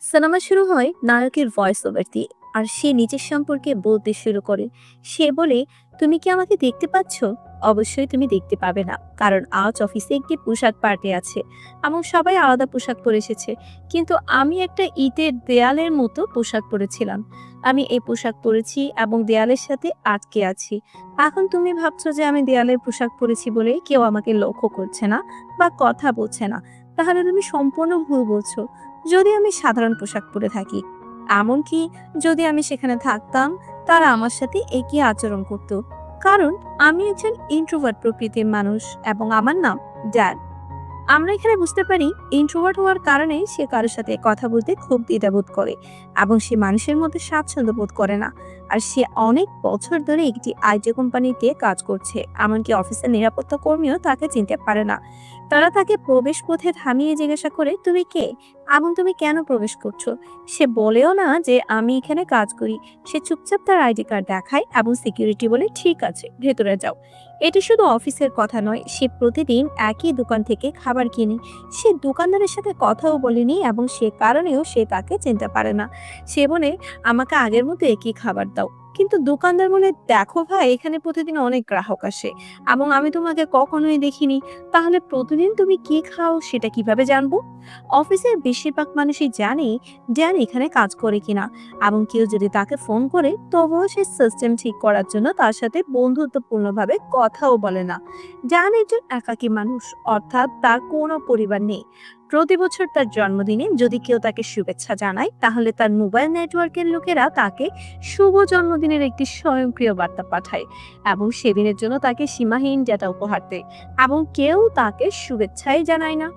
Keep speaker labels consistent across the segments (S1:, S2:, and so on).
S1: Cinema শুরু হয় নায়কের ভয়েস ওভার দিয়ে। আর সে নিজের সম্পর্কে বলতে শুরু করে। সে বলে, তুমি কি আমাকে দেখতে পাচ্ছ? অবশ্যই তুমি দেখতে পাবে না, কারণ আজ অফিসে একটি পোশাক পার্টি আছে এবং সবাই আলাদা পোশাক পরে এসেছে। কিন্তু আমি একটা ইটের দেয়ালের মতো পোশাক পরেছিলাম। আমি এই পোশাক পরেছি এবং দেয়ালের সাথে আটকে আছি। এখন তুমি ভাবছো যে আমি দেয়ালের পোশাক পরেছি বলে কেউ আমাকে লক্ষ্য করছে না বা কথা বলছে না। তাহলে তুমি সম্পূর্ণ ভুল বলছো। যদি আমি সাধারণ পোশাক পরে থাকি, এমনকি যদি আমি সেখানে থাকতাম, তারা আমার সাথে একই আচরণ করত। কারণ আমি একজন ইন্ট্রোভার্ট প্রকৃতির মানুষ এবং আমার নাম ড্যান। আমরা এখানে বুঝতে পারি ইন্ট্রোভার্ট হওয়ার কারণে সে কারোর সাথে কথা বলতে খুব দ্বিধাবোধ করে এবং সে মানুষের মধ্যে স্বাচ্ছন্দ্য বোধ করে না। আর সে অনেক বছর ধরে একটি আইটি কোম্পানিতে কাজ করছে, এমনকি অফিসের নিরাপত্তা কর্মীও তাকে চিনতে পারে না। তারা তাকে প্রবেশ পথে থামিয়ে জিজ্ঞাসা করে, তুমি কে এবং তুমি কেন প্রবেশ করছো? সে বলেও না যে আমি এখানে কাজ করি। সে চুপচাপ তার আইডি কার্ড দেখায় এবং সিকিউরিটি বলে, ঠিক আছে, ভেতরে যাও। এটা শুধু অফিসের কথা নয়, সে প্রতিদিন একই দোকান থেকে খাবার কিনে। সে দোকানদারের সাথে কথাও বলেনি এবং সে কারণেও সে তাকে চিনতে পারে না। সে বলে, আমাকে আগের মতো একই খাবার দাও। কিন্তু দোকানদার বলে, দেখো ভাই, এখানে প্রতিদিন অনেক গ্রাহক আসে এবং আমি তোমাকে কখনোই দেখিনি। তাহলে প্রতিদিন তুমি কি খাও সেটা কিভাবে জানবো? অফিসের বেশিরভাগ মানুষই জানে ড্যান এখানে কাজ করে কিনা, এবং কেউ যদি তাকে ফোন করে তবুও সে সিস্টেম ঠিক করার জন্য তার সাথে বন্ধুত্বপূর্ণভাবে কথাও বলে না। ড্যান একজন একাকী মানুষ, অর্থাৎ তার কোনো পরিবার নেই। প্রতি বছর তার জন্মদিনে যদি কেউ তাকে শুভেচ্ছা জানায়, তাহলে তার মোবাইল নেটওয়ার্কের লোকেরা তাকে শুভ জন্মদিনের একটি স্বয়ংক্রিয় বার্তা পাঠায় এবং সেদিনের জন্য তাকে সীমাহীন ডেটা উপহার দেয়, এবং কেউ তাকে শুভেচ্ছাই জানায় না।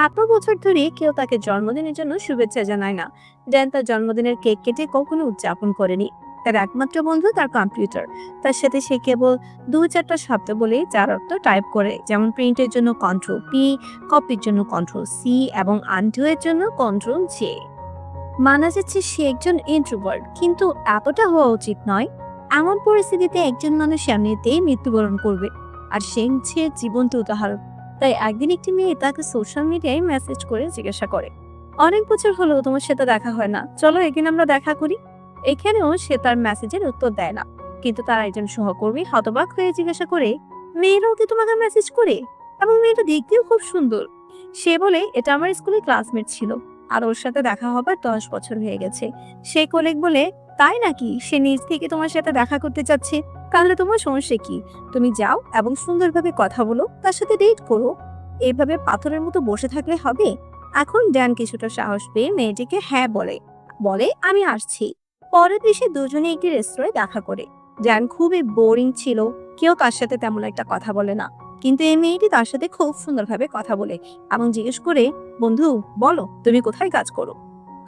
S1: এত বছর ধরে কেউ তাকে জন্মদিনের জন্য শুভেচ্ছা জানায় না। ড্যান তার জন্মদিনের কেক কেটে কখনো উদযাপন করেনি। তার একমাত্র বন্ধু তার কম্পিউটার। তার সাথে সে কেবল ২-৪টা শব্দ বলে যার অর্থ টাইপ করে, যেমন প্রিন্টের জন্য কন্ট্রোল পি, কপির জন্য কন্ট্রোল সি এবং আনডু এর জন্য কন্ট্রোল জে। মানা যাচ্ছে সে একজন ইন্ট্রোভার্ট, কিন্তু এতটা হওয়া উচিত নয়। এমন পরিস্থিতিতে একজন মানুষ এমনিতেই মৃত্যুবরণ করবে, আর সে হচ্ছে জীবন্ত উদাহরণ। তাই একদিন একটি মেয়ে তাকে সোশ্যাল মিডিয়ায় মেসেজ করে জিজ্ঞাসা করে, অনেক বছর হলো তোমার সাথে দেখা হয় না, চলো একদিন আমরা দেখা করি। এখানেও সে তার মেসেজের উত্তর দেয় না। কিন্তু তার একজন সহকর্মী হতবাক হয়ে জিজ্ঞাসা করে, মেয়েরাও কি তোমাকে মেসেজ করে? এবং মেয়েটা দেখতেও খুব সুন্দর। সে বলে, এটা আমার স্কুলের ক্লাসমেট ছিল, আর ওর সাথে দেখা হবার 10 বছর হয়ে গেছে। সেই কলিগ বলে, তাই নাকি? সে নিজ থেকে তোমার সাথে দেখা করতে চাচ্ছে। তাহলে তোমার সমস্যা কি? তুমি যাও এবং সুন্দরভাবে কথা বলো, তার সাথে ডেট করো। এইভাবে পাথরের মতো বসে থাকলে হবে? এখন ড্যান কিছুটা সাহস পেয়ে মেয়েটিকে হ্যাঁ বলে, বলে আমি আসছি। পরের দেশে দুজনে একটি রেস্তোরাঁয় দেখা করে। ড্যান খুবই বোরিং ছিল, কেউ তার সাথে তেমন একটা কথা বলে না। কিন্তু এই মেয়েটি তার সাথে খুব সুন্দরভাবে কথা বলে এবং জিজ্ঞেস করে, বন্ধু, বলো তুমি কোথায় কাজ করো?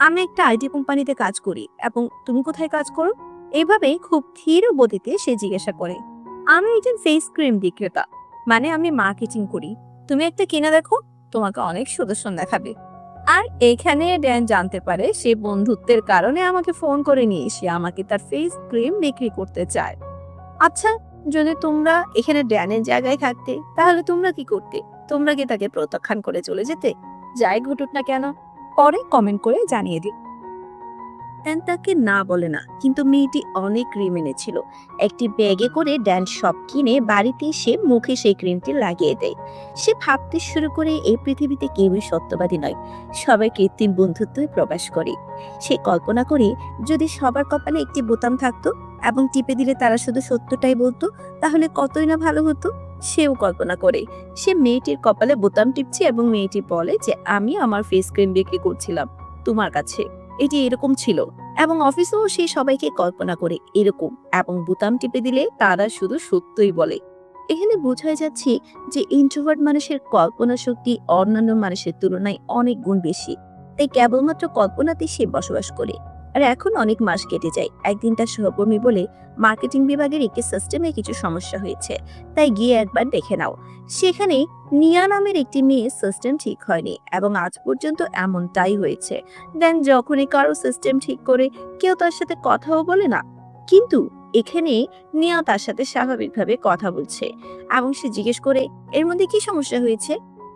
S1: আমি একটা আইটি কোম্পানিতে কাজ করি। এবং তুমি কোথায় কাজ করো? এভাবে খুব ধীর গতিতে সে জিজ্ঞাসা করে। আমি একজন ফেস ক্রিম বিক্রেতা, মানে আমি মার্কেটিং করি। তুমি একটা কিনে দেখো, তোমাকে অনেক সুদর্শন দেখাবে। আর এখানে ড্যান জানতে পারে সে বন্ধুত্বের কারণে আমাকে ফোন করে নিয়ে এসে আমাকে তার ফেস ক্রিম বিক্রি করতে চায়। আচ্ছা, যদি তোমরা এখানে ড্যানের জায়গায় থাকতে, তাহলে তোমরা কি করতে? তোমরা কি তাকে প্রত্যাখ্যান করে চলে যেতে? যাই ঘটুক না কেন, পরে কমেন্ট করে জানিয়ে দিই। ড্যান তাকে না বলে না, কিন্তু মেয়েটি অনেক ক্রিম এনেছিল। একটি ব্যাগে করে ড্যান সব কিনে বাড়িতে এসে মুখে সেই ক্রিমটি লাগিয়ে দেয়। সে ভাবতে শুরু করে এই পৃথিবীতে কেউই সত্যবাদী নয়, সবাই কৃত্রিম বন্ধুত্বই প্রকাশ করে। সে কল্পনা করে, যদি সবার কপালে একটি বোতাম থাকতো এবং টিপে দিলে তারা শুধু সত্যটাই বলতো, তাহলে কতই না ভালো হতো। সেও কল্পনা করে সে মেয়েটির কপালে বোতাম টিপছে এবং মেয়েটি বলে যে আমি আমার ফেস ক্রিম বিক্রি করছিলাম তোমার কাছে। এটি এরকম ছিল। এবং অফিসেও সে সবাইকে কল্পনা করে এরকম, এবং বোতাম টিপে দিলে তারা শুধু সত্যই বলে। এখানে বোঝা যাচ্ছে যে ইন্ট্রোভার্ট মানুষের কল্পনা শক্তি অন্যান্য মানুষের তুলনায় অনেক গুণ বেশি। তাই কেবলমাত্র কল্পনাতেই সে বসবাস করে। আর এখন অনেক মাস কেটে যায়। একদিন তার সহকর্মী বলে, মার্কেটিং বিভাগের একটি সিস্টেমে কিছু সমস্যা হয়েছে, তাই গিয়ে একবার দেখে নাও। সেখানে নিয়া নামের একটি মেয়ে সিস্টেম ঠিক হয়নি, এবং আজ পর্যন্ত এমনটাই হয়েছে। দেন যখনই কারো সিস্টেম ঠিক করে, কেউ তার সাথে কথাও বলে না। কিন্তু এখানে নিয়া তার সাথে স্বাভাবিকভাবে কথা বলছে এবং সে জিজ্ঞেস করে, এর মধ্যে কি সমস্যা হয়েছে?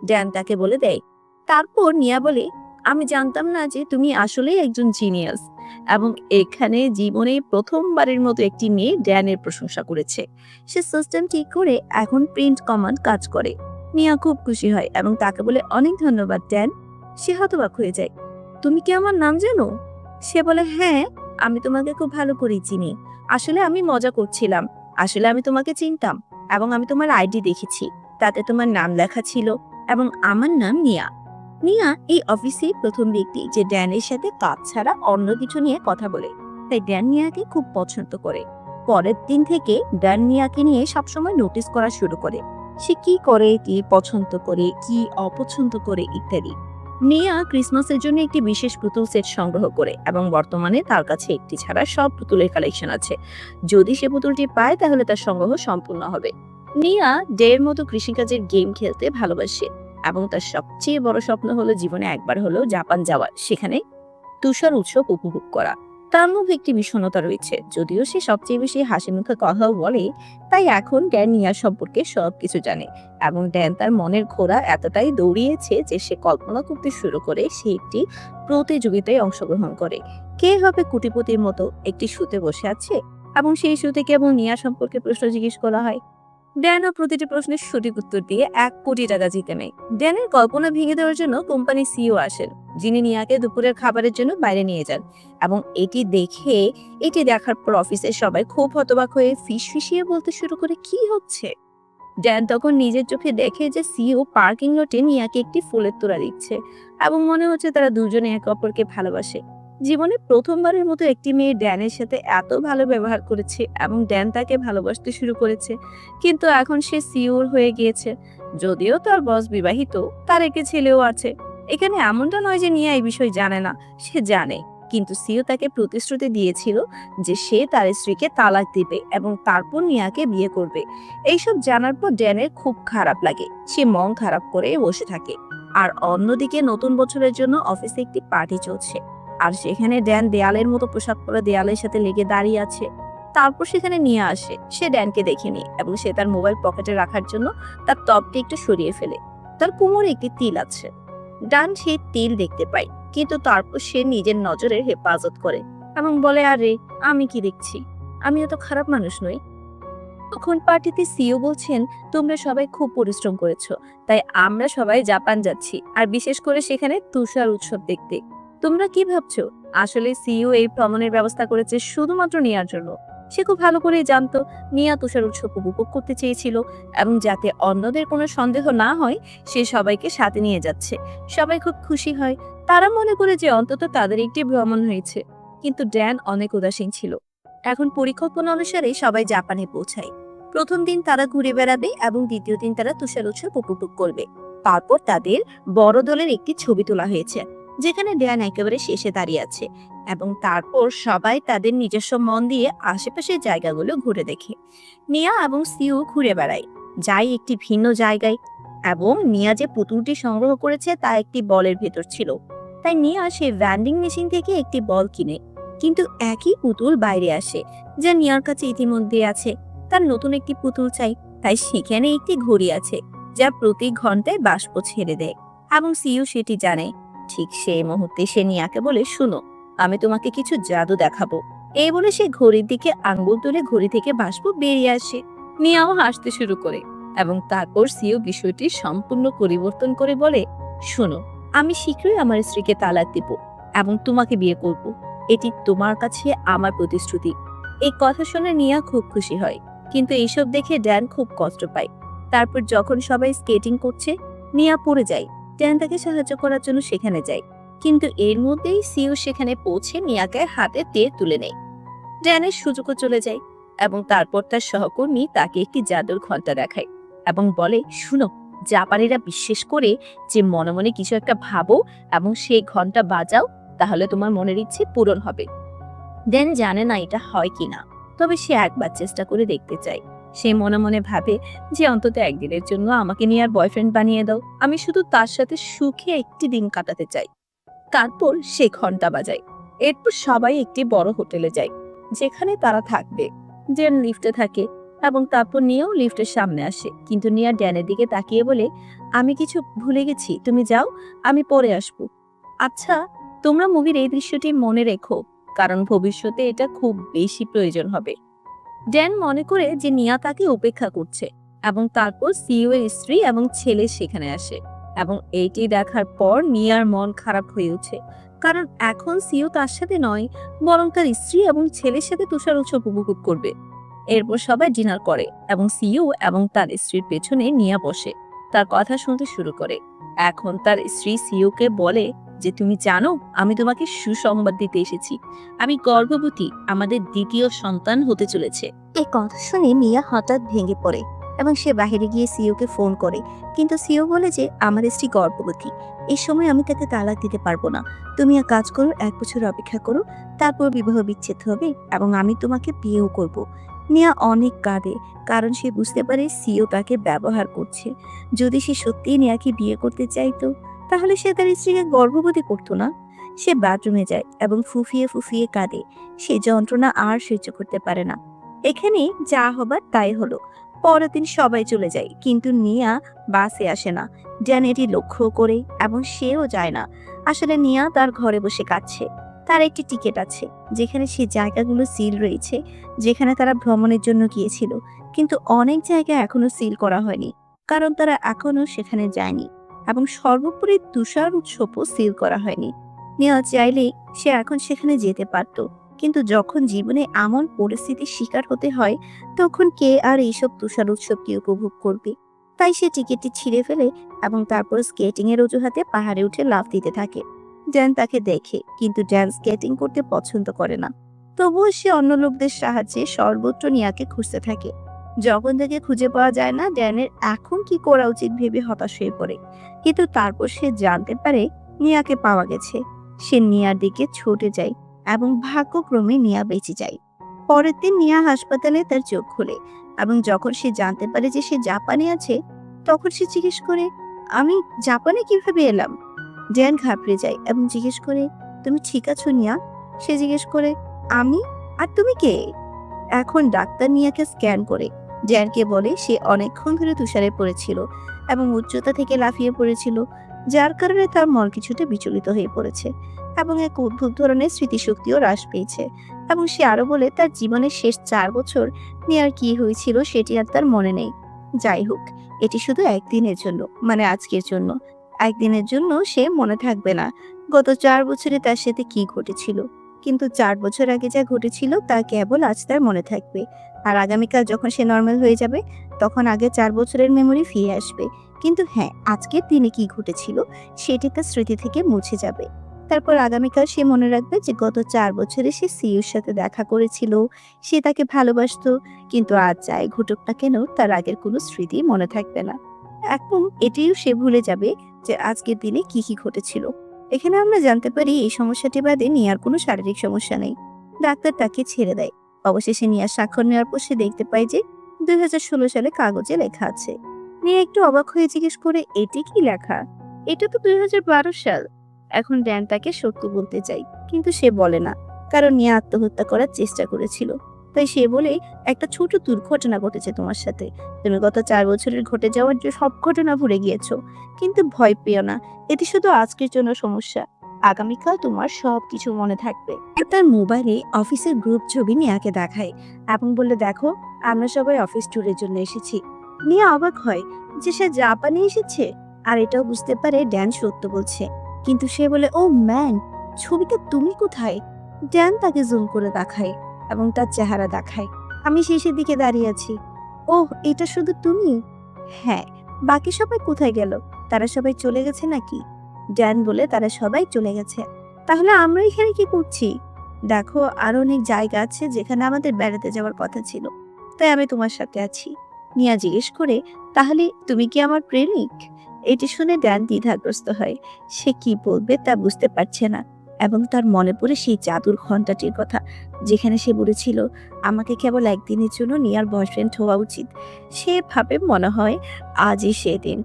S1: ড্যান তাকে বলে দেয়। তারপর নিয়া বলে, আমি জানতাম না যে তুমি আসলেই একজন জিনিয়াস। এবং এখানে জীবনে প্রথমবারের মতো একটি মেয়ে ড্যানের প্রশংসা করেছে। সে সিস্টেম ঠিক করে এখন প্রিন্ট কমান্ড কাজ করে। মিয়া খুব খুশি হয় এবং তাকে বলে অনেক ধন্যবাদ ড্যান। সে হতবাক হয়ে যায়। তুমি কি আমার নাম জানো? সে বলে হ্যাঁ, আমি তোমাকে খুব ভালো করেই চিনি। আসলে আমি মজা করছিলাম। আসলে আমি তোমাকে চিনতাম এবং আমি তোমার আইডি দেখেছি। তাতে তোমার নাম লেখা ছিল এবং আমার নাম মিয়া। মিয়া এই অফিসে প্রথম ব্যক্তি যে ড্যানের সাথে কাজ ছাড়া অন্য কিছু নিয়ে কথা বলে। তাই ড্যান মিয়াকে খুব পছন্দ করে। পরের দিন থেকে ড্যান মিয়াকে নিয়ে সবসময় নোটিস করা শুরু করে। সে কি করে, কি পছন্দ করে, কি অপছন্দ করে ইত্যাদি। মিয়া ক্রিসমাসের জন্য একটি বিশেষ পুতুল সেট সংগ্রহ করে এবং বর্তমানে তার কাছে একটি ছাড়া সব পুতুলের কালেকশন আছে। যদি সে পুতুলটি পায় তাহলে তার সংগ্রহ সম্পূর্ণ হবে। মিয়া ডের মতো কৃষিকাজের গেম খেলতে ভালোবাসে এবং তার সবচেয়ে বড় স্বপ্ন হলো জীবনে একবার হলেও জাপান যাওয়ার, সেখানে তুষার উৎসব উপভোগ করা। তার মধ্যে একটি বিষণ্ণতা রয়েছে, যদিও সে সবচেয়ে বেশি হাসি মুখে কথাও বলে। তাই এখন ড্যান নিয়া সম্পর্কে সবকিছু জানে এবং ড্যান তার মনের ঘোড়া এতটাই দৌড়িয়েছে যে সে কল্পনা করতে শুরু করে সে একটি প্রতিযোগিতায় অংশগ্রহণ করে। কে হবে কোটিপতির মতো একটি শুতে বসে আছে এবং সেই শুতে কেবল নিয়া সম্পর্কে প্রশ্ন জিজ্ঞেস করা হয়। ড্যানও প্রতিটি প্রশ্নের সঠিক উত্তর দিয়ে 1 কোটি টাকা জিতে নেয়। ড্যানের কল্পনা ভেঙে দেওয়ার জন্য কোম্পানির সিইও আসেন, যিনি নিয়াকে দুপুরের খাবারের জন্য বাইরে নিয়ে যান। এবং এটি দেখার পর অফিসের সবাই খুব হতবাক হয়ে ফিসফিসিয়ে বলতে শুরু করে কি হচ্ছে। ড্যান তখন নিজের চোখে দেখে যে সিইও পার্কিং লটে নিয়াকে একটি ফুলের তোড়া দিচ্ছে এবং মনে হচ্ছে তারা দুজনে একে অপরকে ভালোবাসে। জীবনে প্রথমবারের মতো একটি মেয়ে ড্যানের সাথে এত ভালো ব্যবহার করেছে এবং ড্যান তাকে ভালোবাসতে শুরু করেছে। কিন্তু এখন সে সিইও হয়ে গিয়েছে। যদিও তার বস বিবাহিত, তার একটি ছেলেও আছে। এখানে এমনটা নয় যে নিয়া এই বিষয় জানে না, সে জানে। কিন্তু সিইও তাকে প্রতিশ্রুতি দিয়েছিল যে সে তার স্ত্রীকে তালাক দিবে এবং তারপর নিয়াকে বিয়ে করবে। এইসব জানার পর ড্যানের খুব খারাপ লাগে। সে মন খারাপ করে বসে থাকে। আর অন্যদিকে নতুন বছরের জন্য অফিসে একটি পার্টি চলছে। আর সেখানে ড্যান দেয়ালের মতো পোশাক পরে দেয়ালের সাথে লেগে দাঁড়িয়ে আছে। তারপর সেখানে নিয়ে আসে। সে ড্যানকে দেখেনি এবং সে তার মোবাইল পকেটে রাখার জন্য তার টপটি একটু সরিয়ে ফেলে। তার কোমরে একটি তিল আছে। ডান সেই তিল দেখতে পায়, কিন্তু তারপর সে নিজের নজরের হেফাজত করে এবং বলে আরে আমি কি দেখছি, আমি এত খারাপ মানুষ নই। তখন পার্টিতে সিইও বলছেন তোমরা সবাই খুব পরিশ্রম করেছো, তাই আমরা সবাই জাপান যাচ্ছি, আর বিশেষ করে সেখানে তুষার উৎসব দেখতে। তোমরা কি ভাবছো আসলে সিইও এই ভ্রমণের ব্যবস্থা করেছে শুধুমাত্র নিয়ার জন্য? সে খুব ভালো করেই জানতো নিয়া তুষার উৎসব উপভোগ করতে চেয়েছিল এবং যাতে অন্যদের কোনো সন্দেহ না হয় সে সবাইকে সাথে নিয়ে যাচ্ছে। সবাই খুব খুশি হয়। তারা মনে করে যে অন্তত তাদের একটি ভ্রমণ হয়েছে। কিন্তু ড্যান অনেক উদাসীন ছিল। এখন পরিকল্পনা অনুসারে সবাই জাপানে পৌঁছায়। প্রথম দিন তারা ঘুরে বেড়াবে এবং দ্বিতীয় দিন তারা তুষার উৎসব উপভোগ করবে। তারপর তাদের বড় দলের একটি ছবি তোলা হয়েছে, যেখানে ড্যান একেবারে শেষে দাঁড়িয়ে আছে। এবং তারপর সবাই তাদের নিজস্ব মন দিয়ে আশেপাশের জায়গাগুলো ঘুরে দেখে। নিয়া এবং সিউ ঘুরে বেড়ায়, যায় একটি ভিন্ন জায়গায়। এবং নিয়া যে পুতুলটি সংগ্রহ করেছে তা একটি বলের ভেতর ছিল। তাই নিয়া সেই ভ্যান্ডিং মেশিন থেকে একটি বল কিনে। কিন্তু একই পুতুল বাইরে আসে, যা নিয়ার কাছে ইতিমধ্যে আছে। তার নতুন একটি পুতুল চাই, তাই সেখানে একটি ঘড়ি আছে যা প্রতি ঘন্টায় বাষ্প ছেড়ে দেয় এবং সিইও সেটি জানে। ঠিক সেই মুহূর্তে সে নিয়াকে বলে শুনো, আমি তোমাকে কিছু জাদু দেখাবো। এই বলে সে ঘড়ির দিকে আঙ্গুল তুলে ঘড়ি থেকে বাষ্প বেরিয়ে আসে। নিয়াও হাসতে শুরু করে এবং তারপর সিইও বিষয়টি সম্পূর্ণ পরিবর্তন করে বলে শোনো, আমি শীঘ্রই আমার স্ত্রীকে তালাক দিব এবং তোমাকে বিয়ে করব। এটি তোমার কাছে আমার প্রতিশ্রুতি। এই কথা শুনে নিয়া খুব খুশি হয়, কিন্তু এইসব দেখে ড্যান খুব কষ্ট পায়। তারপর যখন সবাই স্কেটিং করছে, নিয়া পড়ে যায়। ড্যান তাকে সাহায্য করার জন্য সেখানে যায়, কিন্তু এর মধ্যেই সিইও সেখানে পৌঁছে নিয়াকে হাতে টেনে তুলে নেয়। ড্যানের সুযোগও চলে যায় এবং তারপর তার সহকর্মী তাকে একটি জাদুর ঘন্টা দেখায় এবং বলে শুনো, জাপানিরা বিশ্বাস করে যে মনে মনে কিছু একটা ভাবো এবং সেই ঘন্টা বাজাও, তাহলে তোমার মনের ইচ্ছে পূরণ হবে। ড্যান জানে না এটা হয় কিনা, তবে সে একবার চেষ্টা করে দেখতে চায়। সে মনে মনে ভাবে যে অন্তত একদিনের জন্য আমাকে নিয়ে আর বয়ফ্রেন্ড বানিয়ে দাও, আমি শুধু তার সাথে সুখে একটি দিন কাটাতে চাই। তারপর সে ঘন্টা বাজায়। এরপর সবাই একটি বড় হোটেলে যায়, যেখানে তারা থাকবে। ড্যান লিফটে থাকে এবং তারপর নিয়েও লিফটের সামনে আসে, কিন্তু নিয়া ড্যানের দিকে তাকিয়ে বলে আমি কিছু ভুলে গেছি, তুমি যাও, আমি পরে আসবো। আচ্ছা, তোমরা মুভির এই দৃশ্যটি মনে রেখো, কারণ ভবিষ্যতে এটা খুব বেশি প্রয়োজন হবে। ড্যান মনে করে যে নিয়া তাকে উপেক্ষা করছে এবং তারপর সিইও এর স্ত্রী এবং ছেলে সেখানে আসে এবং এইটি দেখার পর নিয়ার মন খারাপ হয়ে ওঠে, কারণ এখন সিইও তার সাথে নয়, বরং তার স্ত্রী এবং ছেলের সাথে তুষার উৎসব উপভোগ করবে। এরপর সবাই ডিনার করে এবং সিইও এবং তার স্ত্রীর পেছনে নিয়া বসে তার কথা শুনতে শুরু করে। এখন তার স্ত্রী সিইও কে বলে যে তুমি জানো, আমি তোমাকে সুসংবাদ দিতে এসেছি, আমি গর্ভবতী, আমাদের দ্বিতীয় সন্তান হতে চলেছে। এই কথা শুনে মিয়া হঠাৎ ভেঙে পড়ে এবং সে বাইরে গিয়ে সিইওকে ফোন করে, কিন্তু সিইও বলে যে আমার স্ত্রী গর্ভবতী, এই সময় আমি তাকে তালাক দিতে পারবো না। তুমি এক কাজ করো, 1 বছর অপেক্ষা করো, তারপর বিবাহ বিচ্ছেদ হবে এবং আমি তোমাকে বিয়েও করব। মিয়া অনেক কাঁদে, কারণ সে বুঝতে পারে সিইও তাকে ব্যবহার করছে। যদি সে সত্যিই নিয়াকে বিয়ে করতে চাইতো, তাহলে সে তার স্ত্রীকে গর্ভবতী করতো না। সে বাথরুমে যায় এবং ফুফিয়ে ফুফিয়ে কাঁদে। সে যন্ত্রণা আর সহ্য করতে পারে না। এখানে যা হবার তাই হলো। পরের দিন সবাই চলে যায়, কিন্তু নিয়া বাসে আসে না। জ্যান এটি লক্ষ্য করে এবং সেও যায় না। আসলে নিয়া তার ঘরে বসে কাঁদছে। তার একটি টিকিট আছে, যেখানে সে জায়গাগুলো সিল রয়েছে, যেখানে তারা ভ্রমণের জন্য গিয়েছিল, কিন্তু অনেক জায়গা এখনো সিল করা হয়নি, কারণ তারা এখনো সেখানে যায়নি। এবং সর্বোপরি তুষার উৎসবও সিল করা হয়নি। নিয়া চাইলেই সে এখন সেখানে যেতে পারত, কিন্তু যখন জীবনে এমন পরিস্থিতির শিকার হতে হয়, তখন কে আর এইসব তুষার উৎসবকে উপভোগ করবে? তাই সে টিকিটটি ছিঁড়ে ফেলে এবং তারপর স্কেটিং এর অজুহাতে পাহাড়ে উঠে লাফ দিতে থাকে। জ্যান তাকে দেখে, কিন্তু জ্যান স্কেটিং করতে পছন্দ করে না। তবুও সে অন্য লোকদের সাহায্যে সর্বত্র নিয়াকে খুঁজতে থাকে। যখন তাকে খুঁজে পাওয়া যায় না, জ্যানের এখন কি করা উচিত ভেবে হতাশ হয়ে পড়ে। কিন্তু তারপর সে জানতে পারে নিয়াকে পাওয়া গেছে। সে নিয়ার দিকে ছুটে যায় এবং ভাগ্যক্রমে নিয়া বেঁচে যায়। পরের দিন নিয়া হাসপাতালে তার চোখ খুলে এবং যখন সে জানতে পারে যে সে জাপানে আছে, তখন সে জিজ্ঞেস করে, আমি জাপানে কিভাবে এলাম? জ্যান ঘাবড়ে যায় এবং জিজ্ঞেস করে, তুমি ঠিক আছো নিয়া? সে জিজ্ঞেস করে, আমি? আর তুমি কে? এখন ডাক্তার নিয়াকে স্ক্যান করে জ্যানকে বলে সে অনেকক্ষণ ধরে তুষারে পড়েছিল এবং উচ্চতা থেকে লাফিয়ে পড়েছিল, যার কারণে তার মন কিছুটা বিচলিত হয়ে পড়েছে এবং এক অদ্ভুত ধরনের স্মৃতিশক্তিও হ্রাস পেয়েছে। এবং সে আরো বলে তার জীবনের শেষ 4 বছর নিয়ার কি হয়েছিল সেটি আর তার মনে নেই। যাই হোক, এটি শুধু একদিনের জন্য, মানে আজকের জন্য। একদিনের জন্য সে মনে থাকবে না গত 4 বছরে তার সাথে কি ঘটেছিল, কিন্তু 4 বছর আগে যা ঘটেছিল তা কেবল আজ তার মনে থাকবে। আর আগামীকাল যখন সে নর্মাল হয়ে যাবে, তখন আগে 4 বছরের মেমোরি ফিরে আসবে। কিন্তু হ্যাঁ, আজকের দিনে কি ঘটেছিল সেটি তার স্মৃতি থেকে মুছে যাবে। তারপর আগামীকাল সে মনে রাখবে যে গত 4 বছরে সে সিইউর সাথে দেখা করেছিল, সে তাকে ভালোবাসতো, কিন্তু আজ যাই ঘটুক না কেন তার আগের কোনো স্মৃতি মনে থাকবে না। এখন এটিও সে ভুলে যাবে যে আজকের দিনে কি কি ঘটেছিল। এখানে আমরা জানতে পারি এই সমস্যাটি বাদে নিয়ার কোনো শারীরিক সমস্যা নেই। ডাক্তার তাকে ছেড়ে দেয়। অবশেষে নিয়ার স্বাক্ষর নেওয়ার পর সে দেখতে পায় যে 2016 সালে কাগজে লেখা আছে। নিয়া একটু অবাক হয়ে জিজ্ঞেস করে, এটি কি লেখা? এটা তো 2012 সাল। এখন ড্যান তাকে সত্য বলতে চাই, কিন্তু সে বলে না, কারণ নিয়া আত্মহত্যা করার চেষ্টা করেছিল। তাই সে বলে, একটা ছোট দুর্ঘটনা ঘটেছে তোমার সাথে, তুমি গত 4 বছরের ঘটে যাওয়ার যে সব ঘটনা ভুলে গিয়েছো। কিন্তু ভয় পেও না, এটি শুধু আজকের জন্য সমস্যা, আগামীকাল তোমার সবকিছু মনে থাকবে। তার মোবাইলে অফিসের গ্রুপ ছবি নিয়াকে দেখায় এবং বলে, দেখো, আমরা সবাই অফিস ট্যুরের জন্য এসেছি। নিয়া অবাক হয় যে সে জাপানে এসেছে, আর এটাও বুঝতে পারে ড্যান সত্য বলছে। কিন্তু সে বলে, ও ম্যান, ছবিতে তুমি কোথায়? ড্যান তাকে জুম করে দেখায় এবং তার চেহারা দেখায়, আমি শেষের দিকে দাঁড়িয়ে আছি। ওহ, এটা শুধু তুমি? হ্যাঁ। বাকি সবাই কোথায় গেল? তারা সবাই চলে গেছে নাকি? ড্যান বলে, তারা সবাই চলে গেছে। তাহলে আমরা এখানে কি করছি? দেখো, আরো অনেক জায়গা আছে যেখানে আমাদের বেড়াতে যাওয়ার কথা ছিল, তাই আমি তোমার সাথে আছি। নিয়া জিজ্ঞেস করে, তাহলে তুমি কি আমার প্রেমিক? এটি শুনে ড্যান দ্বিধাগ্রস্ত হয়। সে কি বলবে তা বুঝতে পারছে না এবং তার মনে পড়ে সেই জাদুর ঘন্টাটির কথা, যেখানে সে বলেছিল আমাকে কেবল একদিনের জন্য নিয়ার বয়ফ্রেন্ড হওয়া উচিত। সে ভাবে মনে হয় আজই সেদিন।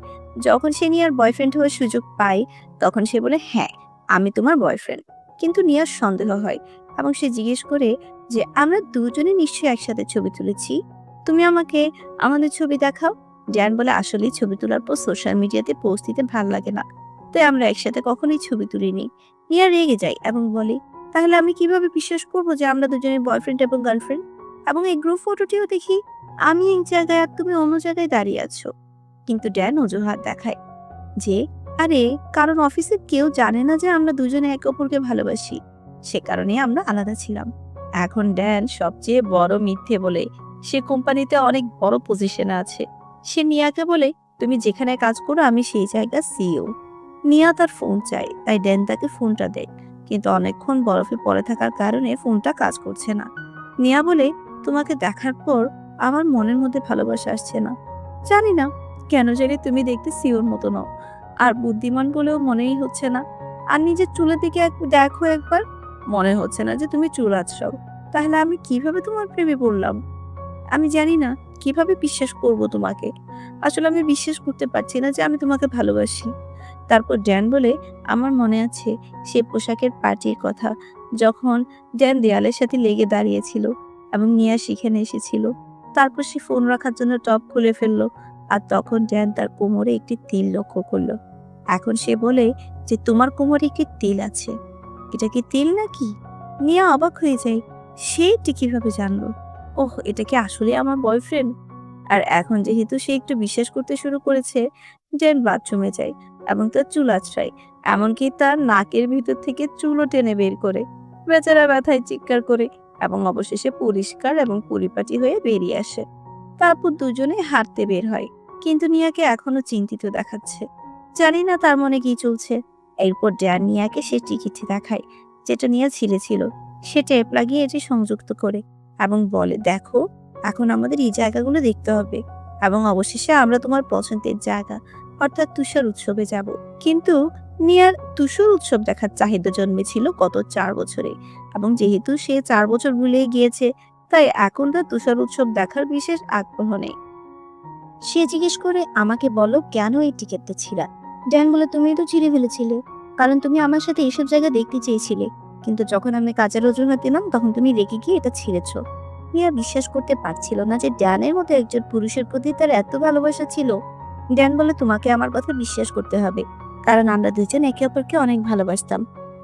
S1: যখন সে নিয়ার বয়ফ্রেন্ড হওয়ার সুযোগ পায়, তখন সে বলে, হ্যাঁ, আমি তোমার বয়ফ্রেন্ড। কিন্তু নিয়ার সন্দেহ হয় এবং সে জিজ্ঞেস করে যে আমরা দুজনে নিশ্চয়ই একসাথে ছবি তুলেছি, তুমি আমাকে আমাদের ছবি দেখাও। জ্যান বলে, আসলে ছবি তোলার পর সোশ্যাল মিডিয়াতে পোস্ট দিতে ভালো লাগে না, তাই আমরা একসাথে কখনোই ছবি তুলিনি। নিয়া রেগে যায় এবং বলে, তাহলে আমি কিভাবে বিশ্বাস করবো যে আমরা দুজনে বয়ফ্রেন্ড এবং গার্লফ্রেন্ড? এবং এই গ্রুপ ফটোটিও দেখি আমি এক জায়গায় আর তুমি অন্য জায়গায় দাঁড়িয়ে আছো। কিন্তু ড্যান অজুহাত দেখায় যে, আরে কারণ অফিসে কেউ জানে না যে আমরা দুজনে একে অপরকে ভালোবাসি, সে কারণে আমরা আলাদা ছিলাম। এখন ড্যান সবচেয়ে বড় মিথ্যে বলে সে কোম্পানিতে অনেক বড় পজিশনে আছে। সে নিয়াকে বলে, তুমি যেখানে কাজ করো আমি সেই জায়গার সিইও। নিয়া তার ফোন চায়, তাই ড্যান তাকে ফোনটা দেয়, কিন্তু অনেকক্ষণ বরফে পড়ে থাকার কারণে ফোনটা কাজ করছে না। নিয়া বলে, তোমাকে দেখার পর আমার মনের মধ্যে ভালোবাসা আসছে না। জানি না কেন জানি তুমি দেখতে সিওর মতো নও, আর বুদ্ধিমান বলেও মনেই হচ্ছে না। আর নিজের চুলের দিকে দেখো একবার, মনে হচ্ছে না যে তুমি চুল আঁচড়াও। তাহলে আমি কিভাবে তোমার প্রেমে পড়লাম? আমি জানি না কিভাবে বিশ্বাস করব তোমাকে। আসলে আমি বিশ্বাস করতে পারছি না যে আমি তোমাকে ভালোবাসি। তারপর ড্যান বলে, আমার মনে আছে সে পোশাকের পার্টির কথা, যখন ড্যান দেয়ালের সাথে লেগে দাঁড়িয়েছিল এবং নিয়া সেখানে এসেছিল। তারপর সে ফোন রাখার জন্য টপ খুলে ফেললো, আর তখন ড্যান তার কোমরে একটি তিল লক্ষ্য করলো। এখন সে বলে যে, তোমার কোমরে একটি তিল আছে, এটা কি তিল নাকি? নিয়া অবাক হয়ে যায়, সে এটি কিভাবে জানলো? ওহ, এটা কি আসলে আমার বয়ফ্রেন্ড? আর এখন যেহেতু সে একটু বিশ্বাস করতে শুরু করেছে, ড্যান বাথরুমে যায় এবং তার চুল আঁচড়ায়, এমনকি তার নাকের ভিতর থেকে চুলও টেনে বের করে। বেচারা ব্যথায় চিৎকার করে এবং অবশেষে পরিষ্কার এবং পরিপাটি হয়ে বেরিয়ে আসে। তারপর দুজনে হাঁটতে বের হয়, কিন্তু নিয়াকে এখনো চিন্তিত দেখাচ্ছে। জানি না তার মনে কি চলছে। এরপর ড্যান নিয়াকে সে টিকিটটি দেখায়, যেটা নিয়া ছিঁড়েছিল। সে টেপ লাগিয়ে এটি সংযুক্ত করে এবং বলে, দেখো এখন আমাদের এই জায়গাগুলো দেখতে হবে এবং অবশেষে আমরা তোমার পছন্দের জায়গা অর্থাৎ তুষার উৎসবে যাব। কিন্তু নিয়ার তুষার উৎসব দেখার চাহিদা জন্মেছিল গত 4 বছরে, এবং যেহেতু সে 4 বছর ভুলে গিয়েছে, তাই এখন তার তুষার উৎসব দেখার বিশেষ আগ্রহ নেই। সে জিজ্ঞেস করে, আমাকে বলো কেন এই টিকিটটা ছিঁড়া? ড্যান বলে, তুমি তো ছিঁড়ে ফেলেছিলে, কারণ তুমি আমার সাথে এইসব জায়গা দেখতে চেয়েছিলে, কিন্তু যখন আমি কাজের অজুহাত দিলাম তখন তুমি রেগে গিয়ে এটা ছিঁড়েছ। মিয়া বিশ্বাস করতে পারছিল না যে ড্যানের মতো একজন পুরুষের প্রতি তার এত ভালোবাসা ছিল। ড্যান বলে, তোমাকে আমার কথা বিশ্বাস করতে হবে, কারণ আমরা দুজন একে অপরকে অনেক ভালোবাসতাম।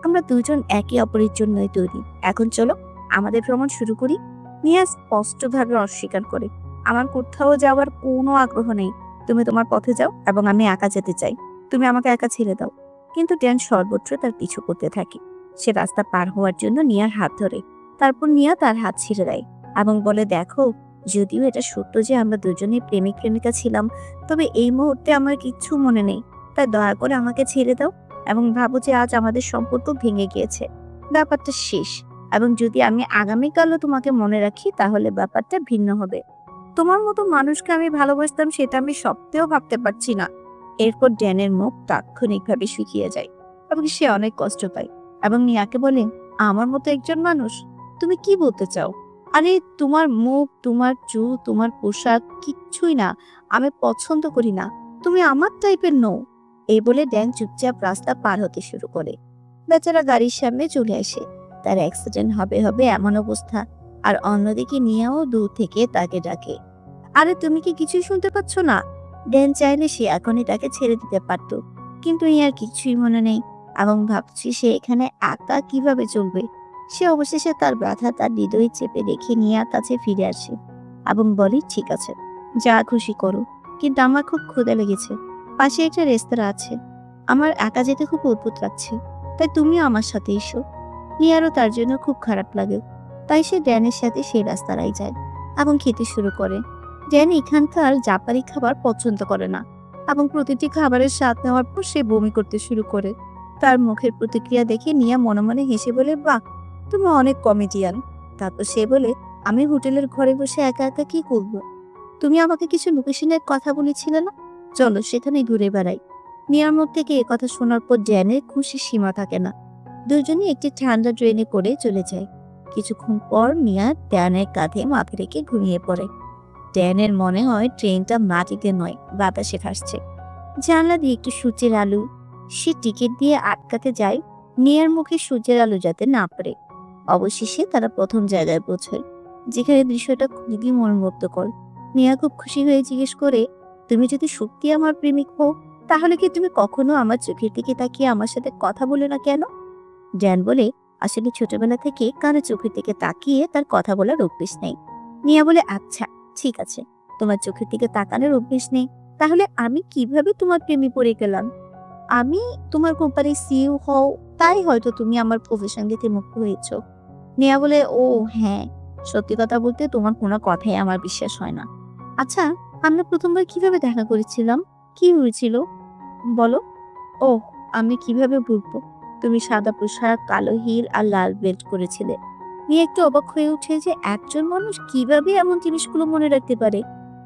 S1: আমরা দুজন একে অপরের জন্যই তৈরি। এখন চলো আমাদের ভ্রমণ শুরু করি। মিয়া স্পষ্টভাবে অস্বীকার করে, আমার কোথাও যাওয়ার কোনো আগ্রহ নেই। তুমি তোমার পথে যাও এবং আমি একা যেতে চাই। তুমি আমাকে একা ছেড়ে দাও। কিন্তু ড্যান সর্বত্র তার পিছু করতে থাকে। সে রাস্তা পার হওয়ার জন্য নিয়ার হাত ধরে, তারপর নিয়া তার হাত ছেড়ে দেয় এবং বলে, দেখো যদিও এটা সত্য যে আমরা দুজনেই প্রেমিক প্রেমিকা ছিলাম, তবে এই মুহূর্তে আমার কিচ্ছু মনে নেই। তাই দয়া করে আমাকে ছেড়ে দাও এবং ভাবো যে আজ আমাদের সম্পর্ক ভেঙে গিয়েছে, ব্যাপারটা শেষ। এবং যদি আমি আগামীকালও তোমাকে মনে রাখি তাহলে ব্যাপারটা ভিন্ন হবে। তোমার মতো মানুষকে আমি ভালোবাসতাম সেটা আমি সত্যিও ভাবতে পারছি না। এরপর ড্যানের মুখ তাৎক্ষণিকভাবে শুকিয়ে যায় এবং সে অনেক কষ্ট পায় এবং নিয়াকে বলে, আমার মতো একজন মানুষ? তুমি কি বলতে চাও? আরে তোমার মুখ, তোমার চুল, তোমার পোশাক কিচ্ছুই না আমি পছন্দ করি না। তুমি আমার টাইপের নও। এই বলে ড্যান চুপচাপ রাস্তা পার হতে শুরু করে। বেচারা গাড়ির সামনে চলে আসে। তার অ্যাক্সিডেন্ট হবে হবে এমন অবস্থা। আর অন্যদিকে নিয়াও দূর থেকে তাকে ডাকে, আরে তুমি কি কিছুই শুনতে পাচ্ছ না? ড্যান চাইলে সে এখনই তাকে ছেড়ে দিতে পারত, কিন্তু ইয়ার কিছুই মনে নেই এবং ভাবছি সে এখানে একা কিভাবে চলবে। সে অবশেষে তার ব্যথা তার হৃদয়ে চেপে রেখে নিয়ার কাছে ফিরে আসে এবং বলে, ঠিক আছে যা খুশি করো, কিন্তু আমার খুব ক্ষুধা লেগেছে। পাশে একটা রেস্তোরাঁ আছে, আমার একা যেতে খুব অদ্ভুত লাগছে, তাই তুমিও আমার সাথে এসো। নিয়ারও তার জন্য খুব খারাপ লাগে, তাই সে ড্যানের সাথে সেই রাস্তায় যায় এবং খেতে শুরু করে। ড্যান এখানকার জাপানি খাবার পছন্দ করে না এবং প্রতিটি খাবারের স্বাদ নেওয়ার পর সে বমি করতে শুরু করে। তার মুখের প্রতিক্রিয়া দেখে নিয়া মনে মনে হেসে বলে, বাহ, তুমি অনেক কমেডিয়ান। তারপর সে বলে, আমি হোটেলের ঘরে বসে একা একা কি করব? তুমি আমাকে কিছু লোকেশনের কথা বলেছিলে না, চলো সেখানে ঘুরে বেড়াই। নিয়ার মুখ থেকে এ কথা শোনার পর ড্যানের খুশি সীমা থাকে না। দুজনে একটি ঠান্ডা ট্রেনে করে চলে যায়। কিছুক্ষণ পর নিয়া ড্যানের কাঁধে মাথা রেখে ঘুমিয়ে পড়ে। ড্যানের মনে হয় ট্রেনটা মাটিতে নয়, বাতাসে ভাসছে। জানলা দিয়ে একটু সূর্যের আলো। সে টিকিট দিয়ে আটকাতে যায় নিয়ার মুখে সূর্যের আলো যাতে না পড়ে। অবশেষে তারা প্রথম জায়গায় পৌঁছয়, যেখানে দৃশ্যটা খুবই মনোমুগ্ধকর। নিয়া খুব খুশি হয়ে জিজ্ঞেস করে, তুমি যদি সত্যি আমার প্রেমিক হও তাহলে কি তুমি কখনো আমার চোখের দিকে তাকিয়ে আমার সাথে কথা বলে না কেন? ড্যান বলে, আসলে ছোটবেলা থেকে কারো চোখের দিকে তাকিয়ে তার কথা বলার অভ্যেস নেই। মিয়া বলে, আচ্ছা ঠিক আছে, তোমার চোখের দিকে তাকানোর অভ্যেস নেই, তাহলে আমি কিভাবে তোমার প্রেমে পড়ে গেলাম? আমি তোমার কোম্পানির সিইও হও, তাই হয়তো তুমি আমার প্রফেশন দেখে মুগ্ধ হয়েছ। নেয়া বলে, ও হ্যাঁ, সত্যি কথা বলতে তোমার কোনো কথাই আমার বিশ্বাস হয় না। আচ্ছা, আমরা প্রথমবার কিভাবে দেখা করেছিলাম? কি হয়েছিল বলো? ওহ, আমি কিভাবে ভুলবো? তুমি সাদা পোশাক, কালো হিল আর লাল বেল্ট করেছিলে। নিয়ে একটু অবাক হয়ে উঠে যে একজন মানুষ কিভাবে এমন জিনিসগুলো মনে রাখতে পারে।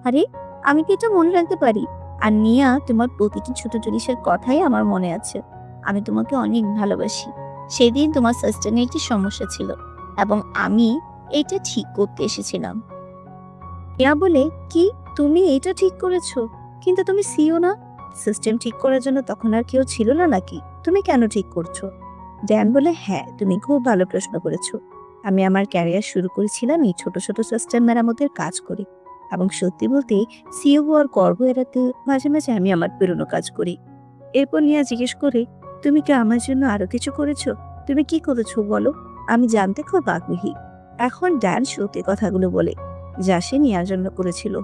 S1: আরে, আমি কি এটা মনে রাখতে পারি? আর নিয়া, তোমার প্রতিটি ছোট জিনিসের কথাই আমার মনে আছে। আমি তোমাকে অনেক ভালোবাসি। সেদিন তোমার সিস্টেমে একটি সমস্যা ছিল এবং আমি এটা ঠিক করতে এসেছিলাম। নিয়া বলে, কি? তুমি এটা ঠিক করেছো? কিন্তু তুমি সিও না। সিস্টেম ঠিক করার জন্য তখন আর কেউ ছিল না নাকি? তুমি কেন ঠিক করছো? ড্যান বলে, হ্যাঁ, তুমি খুব ভালো প্রশ্ন করেছো। আমি আমার ক্যারিয়ার শুরু করেছিলাম এই ছোট ছোট সিস্টেম মেরামতের কাজ করি, এবং সত্যি বলতে সিও হওয়ার গর্ব এড়াতে মাঝে মাঝে আমি আমার পুরনো কাজ করি। এরপর নিয়া জিজ্ঞেস করে, তুমি কি আমার জন্য আরো কিছু করেছো? তুমি কি করেছো বলো, আমি জানতে খুব আগ্রহী। এখন ড্যান সত্যি কথাগুলো বলে, যা সে নিয়ার জন্য করেছিল।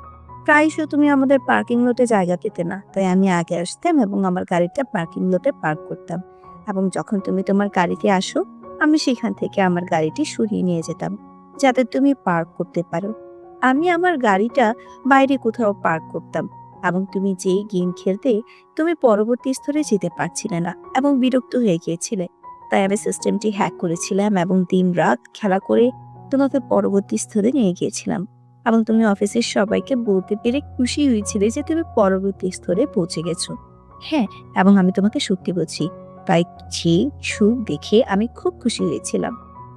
S1: প্রায়শ তুমি আমাদের পার্কিং লটে জায়গা পেতে না, তাই আমি আগে আসতাম এবং আমার গাড়িটা পার্কিং লটে পার্ক করতাম, এবং যখন তুমি তোমার গাড়িতে আসো, আমি সেখান থেকে আমার গাড়িটি সরিয়ে নিয়ে যেতাম যাতে তুমি পার্ক করতে পারো। আমি আমার গাড়িটা বাইরে কোথাও পার্ক করতাম, এবং তুমি যেই গেম খেলতে, তুমি পরবর্তী স্তরে যেতে পারছিলে না এবং বিরক্ত হয়ে গিয়েছিলে। তাই আমি সিস্টেমটি হ্যাক করেছিলাম এবং দিন রাত খেলা করে তোমাকে পরবর্তী স্তরে নিয়ে গিয়েছিলাম, এবং তুমি অফিসের সবাইকে বলতে পেরে খুশি হয়েছিলে যে তুমি পরবর্তী স্তরে পৌঁছে গেছো। হ্যাঁ, এবং আমি তোমাকে সত্যি বলছি, তাই যে সুখ দেখে আমি খুব খুশি হয়েছিলাম।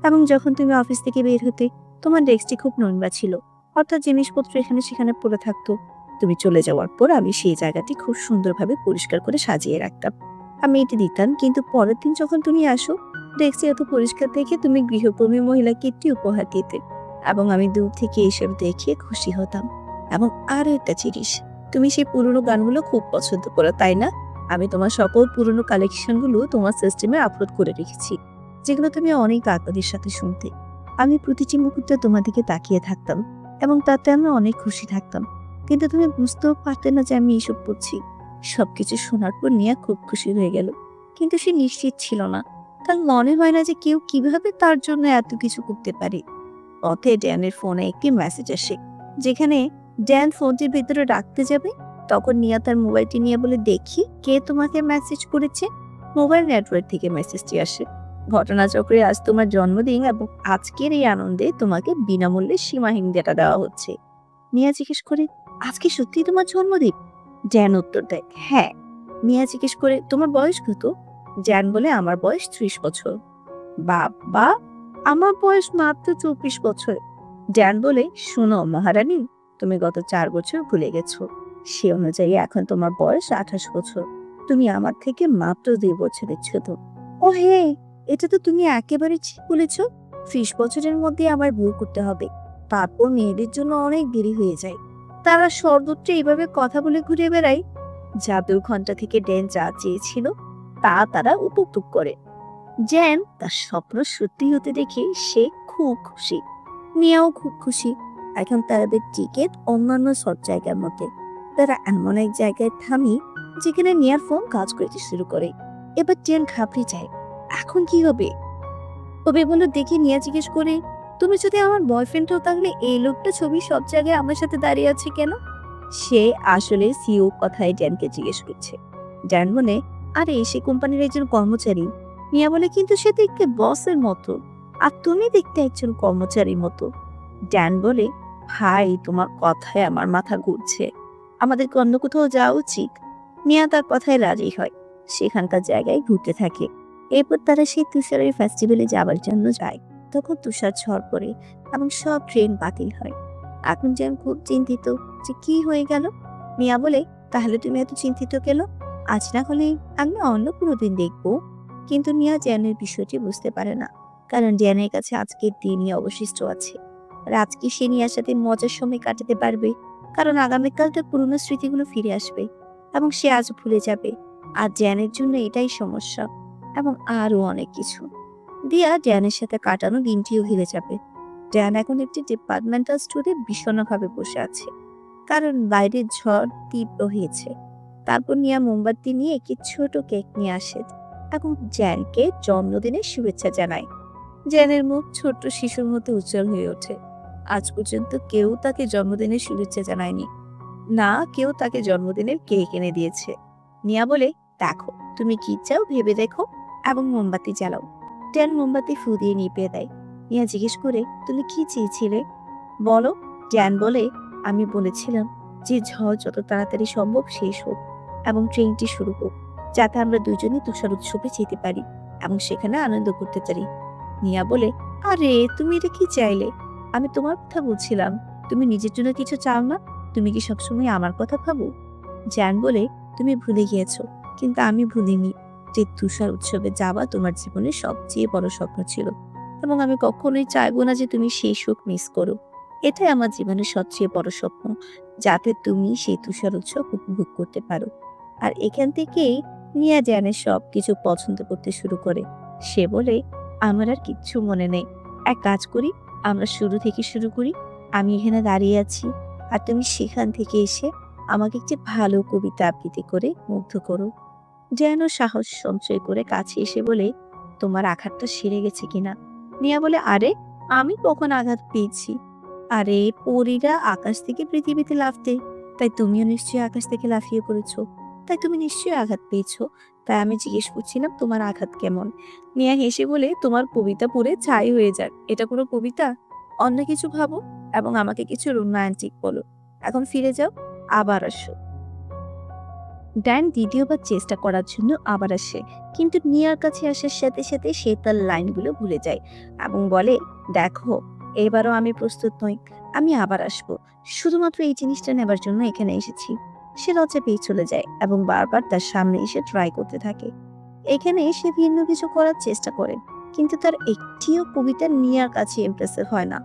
S1: এবং যখন তুমি অফিস থেকে বের হতে, তোমার ডেস্কটি খুব নোংরা ছিল, অর্থাৎ জিনিসপত্র এখানে সেখানে পড়ে থাকতো। তুমি চলে যাওয়ার পর আমি সেই জায়গাটি খুব সুন্দরভাবে পরিষ্কার করে সাজিয়ে রাখতাম। আমি এটি দিতাম, কিন্তু পরের দিন যখন তুমি আসো, ডেস্কটি এত পরিষ্কার দেখে তুমি গৃহকর্মী মহিলাকে একটি উপহার দিতে, এবং আমি দূর থেকে এসব দেখে খুশি হতাম। এবং আরো একটা জিনিস, তুমি সেই পুরনো গানগুলো খুব পছন্দ করো, তাই না? আমি তোমার সকল পুরনো কালেকশনগুলো তোমার সিস্টেমে আপলোড করে রেখেছি, যেগুলো তুমি অনেক আগ্রহের সাথে শুনতে। আমি প্রতিটি মুহূর্তে তোমার দিকে তাকিয়ে থাকতাম এবং তাতে আমি অনেক খুশি থাকতাম, কিন্তু তুমি বুঝতেও পারতে না যে আমি এসব করছি। সবকিছু শোনার পর নিয়া খুব খুশি হয়ে গেল, কিন্তু সে নিশ্চিত ছিল না। তার মনে হয় না যে কেউ কিভাবে তার জন্য এত কিছু করতে পারে। পথে ড্যানের ফোনে একটি মেসেজ আসে, যেখানে ড্যান ফোনটির ভেতরে রাখতে যাবে, তখন নিয়া তার মোবাইলটি নিয়ে বলে, দেখি কে তোমাকে মেসেজ করেছে। মোবাইল নেটওয়ার্ক থেকে মেসেজটি আসে, ঘটনাচক্রে আজ তোমার জন্মদিন এবং আজকের এই আনন্দে তোমাকে বিনামূল্যে সীমাহীন ডেটা দেওয়া হচ্ছে। মিয়া জিজ্ঞেস করে, আজকে সত্যি তোমার জন্মদিন? জ্যান উত্তর দেয়, হ্যাঁ। মিয়া জিজ্ঞেস করে, তোমার বয়স কত? জ্যান বলে, আমার বয়স 30 বছর। বাবা, আমার বয়স মাত্র 24 বছর। জ্যান বলে, শোনো মহারানী, তুমি গত 4 বছর ভুলে গেছো। সে অনুযায়ী এখন তোমার বয়স 28 বছর। তুমি আমার থেকে মাত্র 2 বছরের ছোট। ও হে, এটা তো তুমি একেবারে ঠিক বলেছ। 30 বছরের মধ্যে আবার বিয়ে করতে হবে, তারপর মেয়েদের জন্য অনেক দেরি হয়ে যায়। তারা সর্বত্র এইভাবে কথা বলে ঘুরে বেড়ায়। জাদুর ঘন্টা থেকে ড্যান যা চেয়েছিল তা তারা উপভোগ করে। জ্যান তার স্বপ্ন সত্যি হতে দেখে সে খুব খুশি। মিয়াও খুব খুশি। এখন তাদের টিকিট অন্যান্য সব জায়গার মধ্যে। তারা এমন এক জায়গায় থামি যেখানে নিয়ার ফোন কাজ করতে শুরু করে। এবার জ্যান ঘাবড়ে যায়, এখন কি হবে? তবে বলো দেখে নিয়া জিজ্ঞেস করে, তুমি যদি আমার বয়ফ্রেন্ড হও, তাহলে এই লোকটা ছবি সব জায়গায় আমার সাথে দাঁড়িয়ে আছে কেন? সে আসলে সিও কথায় জ্যানকে জিজ্ঞেস করছে। জ্যান বলে, আরে সে কোম্পানির একজন কর্মচারী। মিয়া বলে, কিন্তু সে দেখতে বসের মতো, আর তুমি দেখতে একজন কর্মচারীর মতো। জ্যান বলে, ভাই, তোমার কথায় আমার মাথা ঘুরছে, আমাদের অন্য কোথাও যাওয়া উচিত। মিয়া তার কথায় রাজি হয়, সেখানকার জায়গায় ঘুরতে থাকে। এরপর তারা সেই তুষারের ফেস্টিভ্যালে যাওয়ার জন্য যায়। তখন তুষার ঝড় পড়ে এবং সব ট্রেন বাতিল হয়। এখন জ্যান খুব চিন্তিত যে কি হয়ে গেল। মিয়া বলে, তাহলে তুমি এত চিন্তিত কেন? আজ না হলে আমরা অন্য কোনো দিন দেখবো। কিন্তু মিয়া জ্যানের বিষয়টি বুঝতে পারে না, কারণ জ্যানের কাছে আজকের দিনই অবশিষ্ট আছে। আর আজকে সে নিয়ার সাথে মজার সময় কাটাতে পারবে, কারণ আগামীকাল তার পুরোনো স্মৃতিগুলো ফিরে আসবে। এবং সে আজ ভুলে যাবে। আর জ্যানের জন্য এটাই সমস্যা, এবং আরো অনেক কিছু। দিয়া ড্যানের সাথে কাটানো দিনটিও হেরে যাবে। ড্যান এখন একটি ডিপার্টমেন্টাল স্টোরে বিষণ্ণভাবে বসে আছে, কারণ বাইরে ঝড় তীব্র হয়েছে। তারপর নিয়া মোমবাতি নিয়ে একটি ছোট কেক নিয়ে আসে এবং জ্যানকে জন্মদিনের শুভেচ্ছা জানায়। জ্যানের মুখ ছোট্ট শিশুর মতো উজ্জ্বল হয়ে ওঠে। আজ পর্যন্ত কেউ তাকে জন্মদিনের শুভেচ্ছা জানায়নি, না কেউ তাকে জন্মদিনের কেক এনে দিয়েছে। নিয়া বলে, দেখো তুমি কি চাও ভেবে দেখো, এবং মোমবাতি জ্বালাও। জ্যান মোমবাতি ফু দিয়ে নিভিয়ে দেয়। নিয়া জিজ্ঞেস করে, তুমি কি চেয়েছিলে বলো। জ্যান বলে, আমি বলেছিলাম যে ঝড় যত তাড়াতাড়ি সম্ভব শেষ হোক এবং ট্রেনটি শুরু হোক, যাতে আমরা দুজনেই তুষার উৎসবে যেতে পারি এবং সেখানে আনন্দ করতে পারি। নিয়া বলে, আরে তুমি এটা কি চাইলে? আমি তোমার কথা বলছিলাম। তুমি নিজের জন্য কিছু চাও না? তুমি কি সবসময় আমার কথা ভাবো? জ্যান বলে, তুমি ভুলে গিয়েছো, কিন্তু আমি ভুলিনি যে তুষার উৎসবে যাওয়া তোমার জীবনের সবচেয়ে বড় স্বপ্ন ছিল, এবং আমি কখনোই চাইবো না যে তুমি সেই সুখ মিস করো। এটাই আমার জীবনের সবচেয়ে বড় স্বপ্ন, যাতে তুমি সেই তুষার উৎসব উপভোগ করতে পারো। আর এখান থেকেই নিয়া জ্যানের সবকিছু পছন্দ করতে শুরু করে। সে বলে, আমার আর কিচ্ছু মনে নেই। এক কাজ করি, আমরা শুরু থেকে শুরু করি। আমি এখানে দাঁড়িয়ে আছি, আর তুমি সেখান থেকে এসে আমাকে একটি ভালো কবিতা আবৃত্তি করে মুগ্ধ করো। যেন সাহস সঞ্চয় করে কাছে এসে বলে, তোমার আঘাতটা সেরে গেছে কিনা। নিয়া বলে, আরে আমি কখন আঘাত পেয়েছি? আরে পরীরা আকাশ থেকে পৃথিবীতে লাফ দেয়, তাই তুমিও নিশ্চয়ই আকাশ থেকে লাফিয়ে পড়েছো, তাই তুমি নিশ্চয়ই আঘাত পেয়েছো। তাই আমি জিজ্ঞেস করছিলাম তোমার আঘাত কেমন। নিয়া হেসে বলে, তোমার কবিতা পড়ে ছাই হয়ে যাক, এটা কোনো কবিতা? অন্য কিছু ভাবো এবং আমাকে কিছু রোমান্টিক বলো। এখন ফিরে যাও, আবার আসো। ড্যান দ্বিতীয়বার চেষ্টা করার জন্য আবার আসে, কিন্তু নিয়ার কাছে আসার সাথে সাথে সে তার লাইনগুলো ভুলে যায় এবং বলে, দেখো এবারও আমি প্রস্তুত নই, আমি আবার আসবো, শুধুমাত্র এই জিনিসটা নেবার জন্য এখানে এসেছি। সে লজ্জা পেয়ে চলে যায় এবং বারবার তার সামনে এসে ট্রাই করতে থাকে। এখানে সে ভিন্ন কিছু করার চেষ্টা করে, কিন্তু তার একটিও কবিতা নিয়ার কাছে ইমপ্রেসিভ হয় না।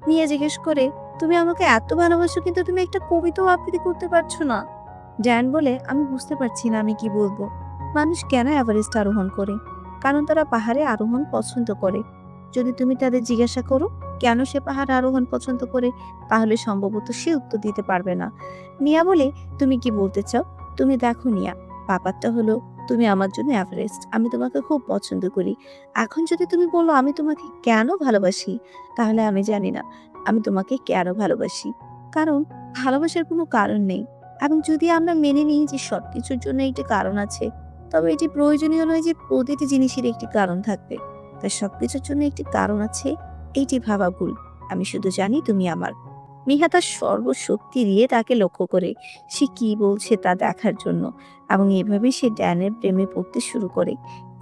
S1: নিয়া জিজ্ঞেস করে, তুমি আমাকে এত ভালোবাসো, কিন্তু তুমি একটা কবিতাও আবৃত্তি করতে পারছো না। জ্যান বলে, আমি বুঝতে পারছি না আমি কি বলবো। মানুষ কেন এভারেস্ট আরোহণ করে? কারণ তারা পাহাড়ে আরোহণ পছন্দ করে। যদি তুমি তাদের জিজ্ঞাসা করো কেন সে পাহাড়ে আরোহণ পছন্দ করে, তাহলে সম্ভবত সে উত্তর দিতে পারবে না। নিয়া বলে, তুমি কি বলতে চাও? তুমি দেখো নিয়া, ব্যাপারটা হলো তুমি আমার জন্য এভারেস্ট, আমি তোমাকে খুব পছন্দ করি। এখন যদি তুমি বলো আমি তোমাকে কেন ভালোবাসি, তাহলে আমি জানি না আমি তোমাকে কেন ভালোবাসি। কারণ ভালোবাসার কোনো কারণ নেই, এবং যদি আমরা মেনে নিই যে সবকিছুর জন্য একটি কারণ আছে, তবে এটি প্রয়োজনীয় নয় যে প্রতিটি জিনিসের একটি কারণ থাকবে। তাই সবকিছুর জন্য একটি কারণ আছে, এইটি ভাবা ভুল। আমি শুধু জানি তুমি আমার। মিহা তার সর্বশক্তি দিয়ে তাকে লক্ষ্য করে সে কি বলছে তা দেখার জন্য, এবং এভাবে সে ড্যানের প্রেমে পড়তে শুরু করে।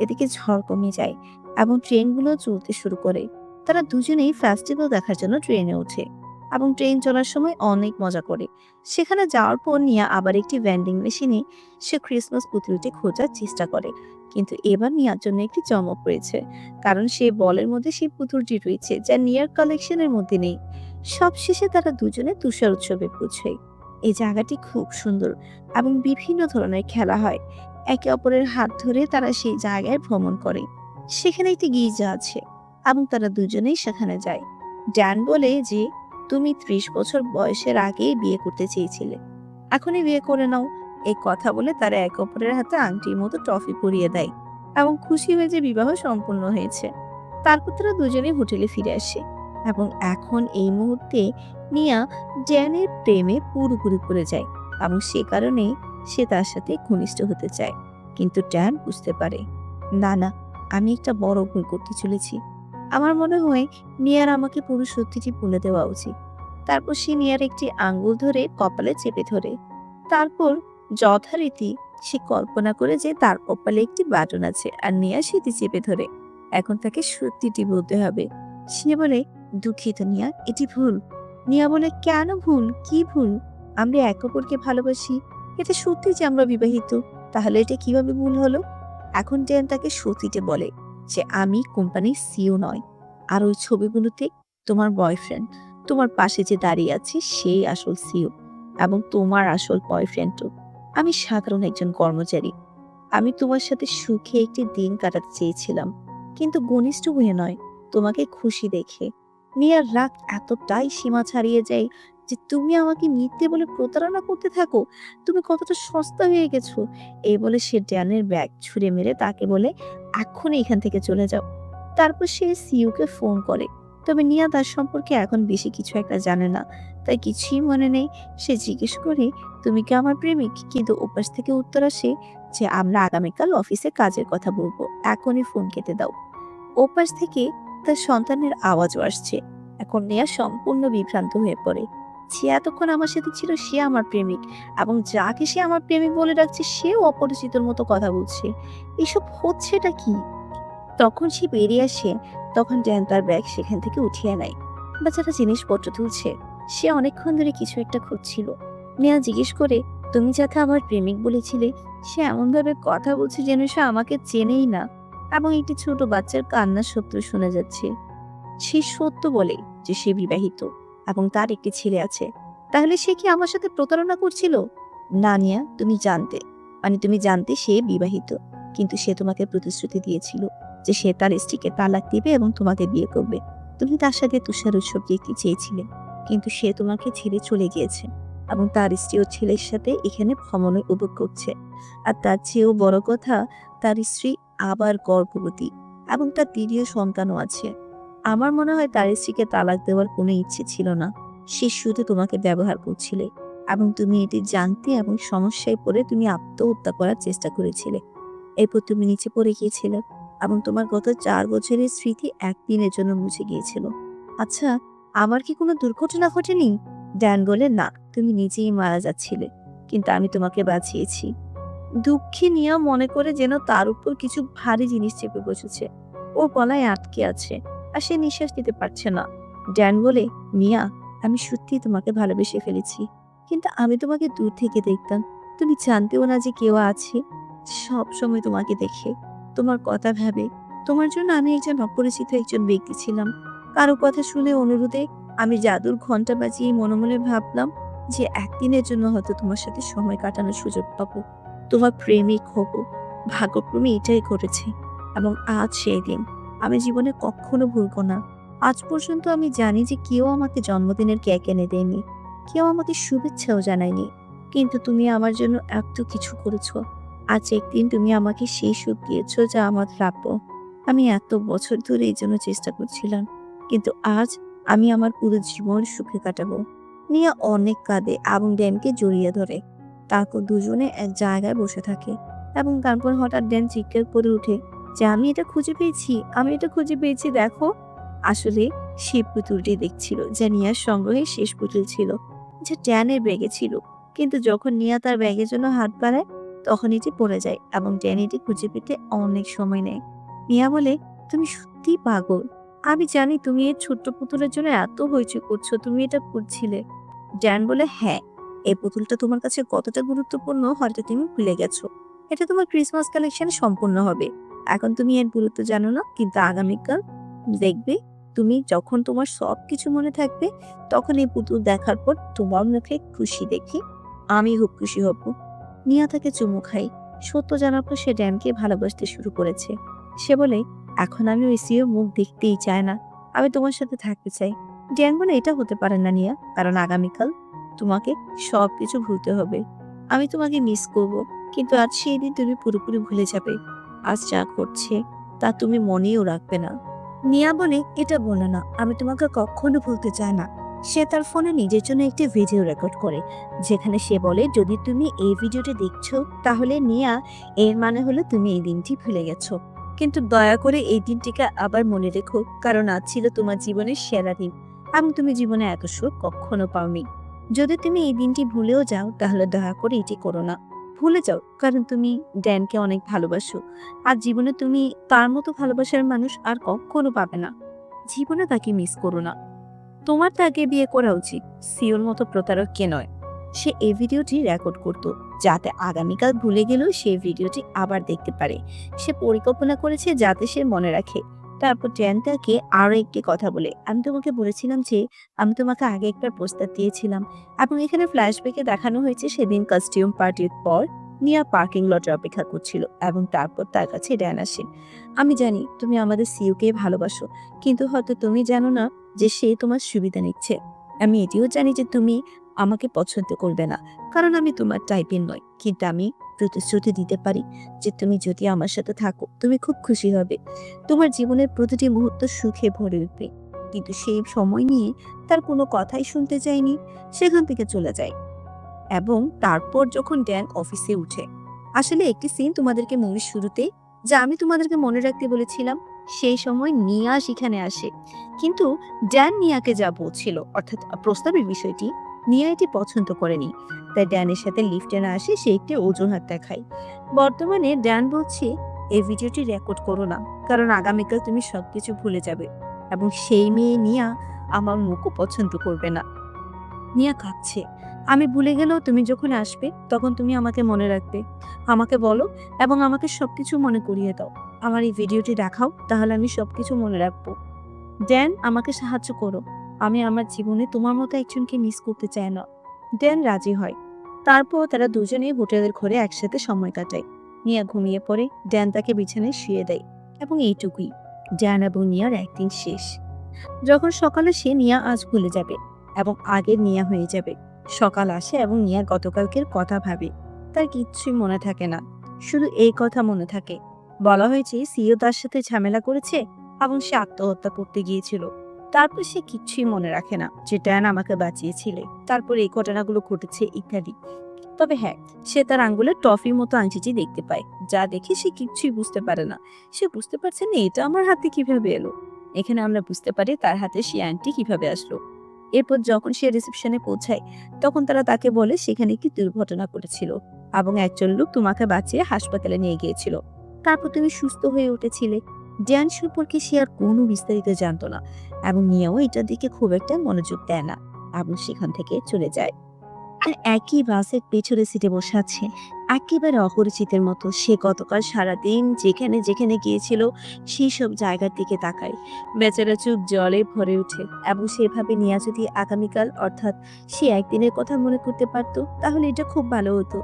S1: এদিকে ঝড় কমে যায় এবং ট্রেনগুলো চলতে শুরু করে। তারা দুজনেই ফেস্টিভ্যাল দেখার জন্য ট্রেনে ওঠে এবং ট্রেন চলার সময় অনেক মজা করে। সেখানে যাওয়ার পর নিয়া আবার একটি ভেন্ডিং মেশিনে সে ক্রিসমাস পুতুলটি খোঁজার চেষ্টা করে, কিন্তু এবার নিয়ার জন্য একটি চমক রয়েছে, কারণ সে বলের মধ্যে সেই পুতুলটি রয়েছে যা নিয়ার কালেকশনের মধ্যে নেই। সবশেষে তারা দুজনে তুষার উৎসবে পৌঁছয়। এই জায়গাটি খুব সুন্দর এবং বিভিন্ন ধরনের খেলা হয়। একে অপরের হাত ধরে তারা সেই জায়গায় ভ্রমণ করে। সেখানে একটি গির্জা আছে এবং তারা দুজনেই সেখানে যায়। ড্যান বলে যে, তুমি ৩০ বছর বয়সের আগেই বিয়ে করতে চেয়েছিলে, এখনই বিয়ে করে নাও। এই কথা বলে তারা একে অপরের হাতে আংটির মতো ট্রফি পরিয়ে দেয় এবং খুশি হয়ে যে বিবাহ সম্পূর্ণ হয়েছে। তারপর তারা দুজনেই হোটেলে ফিরে আসে এবং এখন এই মুহূর্তে নিয়া জ্যানের প্রেমে পুরোপুরি পড়ে যায় এবং সে কারণে সে তার সাথে ঘনিষ্ঠ হতে চায়। কিন্তু ড্যান বুঝতে পারে, না না, আমি একটা বড় ভুল করতে চলেছি। আমার মনে হয় নিয়ার আমাকে পুরো সত্যিটি বলে দেওয়া উচিত। তারপর সে নিয়ার একটি আঙ্গুল ধরে কপালে চেপে ধরে। তারপর যথারীতি সে কল্পনা করে যে তার কপালে একটি বাটন আছে আর নিয়া সেটি চেপে ধরে। এখন তাকে সত্যিটি বলতে হবে। সে বলে, দুঃখিত নিয়া, এটি ভুল। নিয়া বলে, কেন ভুল? কি ভুল? আমরা একে অপরকে ভালোবাসি, এটা সত্যি যে আমরা বিবাহিত, তাহলে এটা কিভাবে ভুল হলো? এখন ড্যান তাকে সত্যিটা বলে যে, আমি কোম্পানির সিইও নয়, আর ওই ছবিগুলোতে তোমার বয়ফ্রেন্ড, তোমার পাশে যে দাঁড়িয়ে আছে সেই আসল সিইও, এবং তোমার আসল বয়ফ্রেন্ডও। আমি সাধারণ একজন কর্মচারী। আমি তোমার সাথে সুখে একটি দিন কাটাতে চেয়েছিলাম, কিন্তু ঘনিষ্ঠ হয়ে নয়, তোমাকে খুশি দেখে। নিয়ার রাগ এতটাই সীমা ছাড়িয়ে যায় যে তুমি আমাকে মিথ্যে বলে প্রতারণা করতে থাকো। তুমি কতটা সস্তা হয়ে গেছো। এই বলে সে ড্যানের ব্যাগ ছুঁড়ে মেরে তাকে বলে এক্ষুনি এখান থেকে চলে যাও। তারপর সে সিইওকে ফোন করে। তবে নিয়া তার সম্পর্কে এখন বেশি কিছু একটা জানে না, তাই কিছুই মনে নেই। সে জিজ্ঞেস করে, তুমি কি আমার প্রেমিক? কিন্তু ওপাশ থেকে উত্তর আসে যে আমরা আগামীকাল অফিসে কাজের কথা বলবো, এখনই ফোন কেটে দাও। ওপাশ থেকে তার সন্তানের আওয়াজও আসছে। এখন নেয়া সম্পূর্ণ বিভ্রান্ত হয়ে পড়ে। যে এতক্ষণ আমার সাথে ছিল সে আমার প্রেমিক, এবং যাকে সে আমার প্রেমিক বলে ডাকছে সেও অপরিচিতর মতো কথা বলছে। এসব হচ্ছেটা কি? তখন সে বেরিয়ে আসে। তখন ড্যান তার ব্যাগ সেখান থেকে উঠিয়ে নেয়। বাচ্চাটা জিনিসপত্র তুলছে। সে অনেকক্ষণ ধরে কিছু একটা খুঁজছিল। নেয়া জিজ্ঞেস করে, তুমি যাকে আমার প্রেমিক বলেছিলে, সে এমনভাবে কথা বলছে যেন সে আমাকে চেনেই না, এবং একটি ছোট বাচ্চার কান্নার শব্দ শোনা যাচ্ছে। সে সত্য বলে যে সে বিবাহিত এবং তার একটি ছেলে আছে। তাহলে সে কি আমার সাথে প্রতারণা করছিল? না নিয়া, তুমি জানতে সে বিবাহিত, কিন্তু সে তোমাকে প্রতিশ্রুতি দিয়েছিল যে সে তার স্ত্রীকে তালাক দিবে এবং তোমাকে বিয়ে করবে। তুমি তার সাথে তুষার উৎসব দেখতে চেয়েছিলে, কিন্তু সে তোমাকে ছেড়ে চলে গিয়েছে এবং তার স্ত্রী ও ছেলের সাথে এখানে ভ্রমণে উপভোগ করছে। আর তার চেয়েও বড় কথা, তার স্ত্রী আবার গর্ভবতী এবং তার দ্বিতীয় সন্তানও আছে। আমার মনে হয় তার স্ত্রীকে তালাক দেওয়ার কোনো ইচ্ছে ছিল না। সে শুধু তোমাকে ব্যবহার করছিলে, এবং তুমি এটি জানতে এবং সমস্যায় পড়ে তুমি আত্মহত্যা করার চেষ্টা করেছিলে। এরপর তুমি নিচে পড়ে গিয়েছিলে এবং তোমার গত 4 বছরের স্মৃতি একদিনের জন্য মুছে গিয়েছিল। আচ্ছা, আমার কি কোনো দুর্ঘটনা ঘটেনি? ড্যান বলে, না, তুমি নিজেই মারা যাচ্ছিলে, কিন্তু আমি তোমাকে বাঁচিয়েছি। দুঃখী নিয়া মনে করে যেন তার উপর কিছু ভারী জিনিস চেপে বসেছে। ওর গলায় আটকে আছে আর সে নিঃশ্বাস নিতে পারছে না। ড্যান বলে, মিয়া, আমি সত্যিই তোমাকে ভালোবেসে ফেলেছি, কিন্তু আমি তোমাকে দূর থেকে দেখতাম। তুমি জানতেও না যে কেউ আছে। সব সময় তোমাকে দেখে, তোমার কথা ভাবে, তোমার জন্য আমি একজন অপরিচিত একজন ব্যক্তি ছিলাম। কারো কথা শুনে অনুরোধে আমি জাদুর ঘন্টা বাজিয়ে মনে মনে ভাবলাম যে একদিনের জন্য হয়তো তোমার সাথে সময় কাটানোর সুযোগ পাবো, তোমার প্রেমিক হব। ভাগ্যক্রমে এটাই ঘটেছে, এবং আজ সেই দিন আমি জীবনে কখনো ভুলবো না। আজ পর্যন্ত আমি জানি যে কেউ আমাকে জন্মদিনের কেক এনে দেয়নি, কেউ আমাকে শুভেচ্ছাও জানায়নি, কিন্তু তুমি আমার জন্য এত কিছু করেছো। আজ একদিন তুমি আমাকে সেই সুখ দিয়েছো যা আমার প্রাপ্য। আমি এত বছর ধরে এই জন্য চেষ্টা করছিলাম, কিন্তু আজ আমি আমার পুরো জীবন সুখে কাটাবো। নিয়ে অনেক কাঁদে এবং ড্যানকে জড়িয়ে ধরে। তারপর দুজনে এক জায়গায় বসে থাকে, এবং তারপর হঠাৎ ড্যান চিৎকার করে ওঠে যে আমি এটা খুঁজে পেয়েছি, আমি এটা খুঁজে পেয়েছি, দেখো। আসলে সে পুতুলটি দেখছিল যা নিয়ার সংগ্রহে শেষ পুতুল ছিল, যা ড্যানের ব্যাগে ছিল। কিন্তু যখন নিয়া তার ব্যাগের জন্য হাত বাড়ায়, তখন এটি পড়ে যায় এবং ড্যান এটি খুঁজে পেতে অনেক সময় নেয়। নিয়া বলে, তুমি সত্যি পাগল। আমি জানি তুমি এই ছোট্ট পুতুলের জন্য এত হইচই করছো, তুমি এটা খুঁজছিলে। ড্যান বলে, হ্যাঁ, এই পুতুলটা তোমার কাছে কতটা গুরুত্বপূর্ণ হয়তো তুমি ভুলে গেছো। এটা তোমার ক্রিসমাস কালেকশন সম্পূর্ণ হবে। এখন তুমি এর গুরুত্ব জানো না, কিন্তু আগামীকাল দেখবে, তুমি যখন তোমার সবকিছু মনে থাকবে, তখন এই পুতুল দেখার পর তোমার মুখে খুশি দেখি আমি খুব খুশি হব। নিয়া তাকে চুমু খাই। সত্য জানার পর সে ড্যানকে ভালোবাসতে শুরু করেছে। সে বলে, এখন আমি ওই সিও মুখ দেখতেই চাই না, আমি তোমার সাথে থাকতে চাই। ড্যান বলে, এটা হতে পারে না নিয়া, কারণ আগামীকাল তোমাকে সবকিছু ভুলতে হবে। আমি তোমাকে মিস করব, কিন্তু আজ সেই দিন তুমি পুরোপুরি ভুলে যাবে। আজ যা করছে তা তুমি মনেও রাখবে না। নিয়া বলে, এটা বলো না, আমি তোমাকে কখনো ভুলতে চাই না। সে তার ফোনে নিজের জন্য একটি ভিডিও রেকর্ড করে, যেখানে সে বলে, যদি তুমি এই ভিডিওটি দেখছো তাহলে নিয়া, এর মানে হলো তুমি এই দিনটি ভুলে গেছো। কিন্তু দয়া করে এই দিনটিকে আবার মনে রেখো, কারণ আজ ছিল তোমার জীবনের সেরা দিন, এবং তুমি জীবনে এত সুখ কখনো পাওনি। যদি তুমি এই দিনটি ভুলেও যাও, তাহলে দয়া করে এটি করো না। ভুলে যাও, কারণ তুমি ড্যানকে অনেক ভালোবাসো, আর জীবনে তুমি তার মতো ভালোবাসার মানুষ আর কখনো পাবে না। জীবনে তাকে মিস করো না। তোমার তাকে বিয়ে করা উচিত, সিওর মতো প্রতারক কে নয়। সে এই ভিডিওটি রেকর্ড করত, যাতে আগামীকাল ভুলে গেলেও সে ভিডিওটি আবার দেখতে পারে। সে পরিকল্পনা করেছে যাতে সে মনে রাখে তারপর ড্যান তাকে আরো একটি কথা বলে, আমি তোমাকে বলেছিলাম যে আমি তোমাকে আগে একবার প্রস্তাব দিয়েছিলাম। এবং এখানে ফ্ল্যাশব্যাকে দেখানো হয়েছে সেদিন কস্টিউম পার্টির পর নিয়া পার্কিং লটে অপেক্ষা করছিল এবং তারপর তার কাছে ড্যান আসে। আমি জানি তুমি আমাদের সিইওকে ভালোবাসো, কিন্তু হয়তো তুমি জানো না যে সে তোমার সুবিধা নিচ্ছে। আমি এটিও জানি যে তুমি আমাকে পছন্দ করবে না, কারণ আমি তোমার টাইপের নই। কিন্তু আমি প্রতিশ্রুতি দিতে পারি যে তুমি যদি আমার সাথে থাকো তুমি খুব খুশি হবে। তোমার জীবনের প্রতিটি মুহূর্ত সুখে ভরে উঠবে। কিন্তু সেই সময় নিয়ে তার কোনো কথাই শুনতে চায়নি, সেখান থেকে চলে যায়। এবং তারপর যখন ড্যান অফিসে উঠে, আসলে একটি সিন তোমাদেরকে মুভির শুরুতে যা আমি তোমাদেরকে মনে রাখতে বলেছিলাম, সেই সময় নিয়া সেখানে আসে। কিন্তু ড্যান নিয়াকে যা বলছিল, অর্থাৎ প্রস্তাবের বিষয়টি, নিয়া এটি পছন্দ করেনি। তাই ড্যানের সাথে লিফটে না আসে সে একটি অজুহাত দেখায়। বর্তমানে ড্যান বলছে, এই ভিডিওটি রেকর্ড করো না, কারণ আগামীকাল তুমি সবকিছু ভুলে যাবে এবং সেই মেয়ে নিয়া আমার মুখও পছন্দ করবে না। নিয়া কাঁদছে, আমি ভুলে গেলেও তুমি যখন আসবে তখন তুমি আমাকে মনে রাখবে। আমাকে বলো এবং আমাকে সবকিছু মনে করিয়ে দাও। আমার এই ভিডিওটি দেখাও, তাহলে আমি সবকিছু মনে রাখবো। ড্যান, আমাকে সাহায্য করো। আমি আমার জীবনে তোমার মতো একজনকে মিস করতে চাই না। ড্যান রাজি হয়। তারপর তারা দুজনেই হোটেলের ঘরে একসাথে সময় কাটায়। নিয়া ঘুমিয়ে পড়ে, ড্যান তাকে বিছানায় শুয়ে দেয় এবং এইটুকুই। ড্যান এবং নিয়ার একদিন শেষ। যখন সকালে সে নিয়া আজ ভুলে যাবে এবং আগের নিয়া হয়ে যাবে। সকাল আসে এবং নিয়া গতকালকের কথা ভাবে। তার কিচ্ছুই মনে থাকে না, শুধু এই কথা মনে থাকে, বলা হয়েছে সিও তার সাথে ঝামেলা করেছে এবং সে আত্মহত্যা করতে গিয়েছিল। তারপর সে কিচ্ছুই মনে রাখে না যে ড্যান আমাকে বাঁচিয়েছিলে, তারপর এই ঘটনাগুলো ঘটেছে ইত্যাদি। তবে হ্যাঁ, সে তার আঙ্গুলে টফির মতো আংটিটি দেখতে পায়, যা দেখে সে কিচ্ছুই বুঝতে পারে না। সে বুঝতে পারছে না এটা আমার হাতে কিভাবে এলো। এখানে আমরা বুঝতে পারি তার হাতে সেই আংটি কিভাবে আসলো। এরপর যখন সে রিসেপশনে পৌঁছায়, তখন তারা তাকে বলে সেখানে একটি দুর্ঘটনা ঘটেছিল এবং একজন লোক তোমাকে বাঁচিয়ে হাসপাতালে নিয়ে গিয়েছিল। তারপর তুমি সুস্থ হয়ে উঠেছিলে। ড্যান সম্পর্কে সে আর কোনো বিস্তারিত জানতো না এবং নিয়েও এটার দিকে খুব একটা মনোযোগ দেয় না এবং সেখান থেকে চলে যায়। আর একই বাসের পেছনের সিটে বসে আছে একেবারে অপরিচিতের মতো। সে গতকাল সারাদিন যেখানে যেখানে গিয়েছিল সেই সব জায়গার দিকে তাকায়। বেচারা চোখ জলে ভরে ওঠে এবং সেভাবে নিয়া যদি আগামীকাল, অর্থাৎ সে একদিনের কথা মনে করতে পারতো, তাহলে এটা খুব ভালো হতো।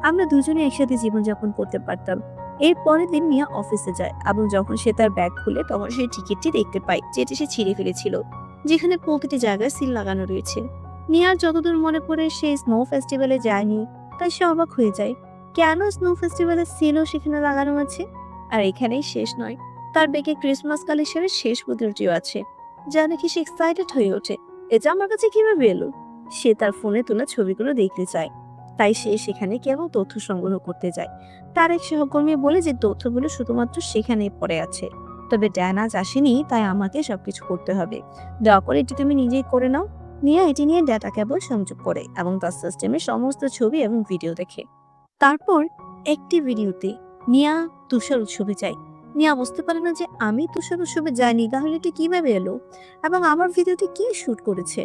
S1: আমরা দুজনে একসাথে জীবনযাপন করতে পারতাম। এর পরের দিন মিয়া অফিসে যায় এবং যখন সে তার ব্যাগ খুলে তখন সেই টিকিটটি দেখতে পায় যেটি সে ছিঁড়ে ফেলেছিল, যেখানে প্রতিটি জায়গায় সিল লাগানো রয়েছে। নিয়ার যতদূর মনে পড়ে সে স্নো ফেস্টিভ্যালে যায়নি, তাই সে অবাক হয়ে যায় কেন স্নো ফেস্টিভ্যালের সিলও সেখানে লাগানো আছে। আর এখানেই শেষ নয়, তার ব্যাগে ক্রিসমাস কালেকশনের শেষ পুতুলটিও আছে, যা নাকি সে এক্সাইটেড হয়ে ওঠে। এটা আমার কাছে কিভাবে এলো? সে তার ফোনে তোলা ছবিগুলো দেখতে চায়, তাই সে সেখানে কেবল তথ্য সংগ্রহ করতে যায়। তার এক সহকর্মী বলে যে তথ্যগুলো শুধুমাত্র সেখানে পড়ে আছে, তবে ড্যান আজ আসেনি, তাই আমাকে সবকিছু করতে হবে। দয়া করে এটি তুমি নিজেই করে নাও। নিয়া এটি নিয়ে ডেটা কেবল সংযোগ করে এবং তার সিস্টেমে সমস্ত ছবি এবং ভিডিও দেখে। তারপর একটি ভিডিওতে নিয়া তুষার উৎসবে যায়। নিয়া বুঝতে পারে না যে আমি তুষার উৎসবে যাইনি, তাহলে এটি কিভাবে এলো এবং আমার ভিডিওতে কি শুট করেছে।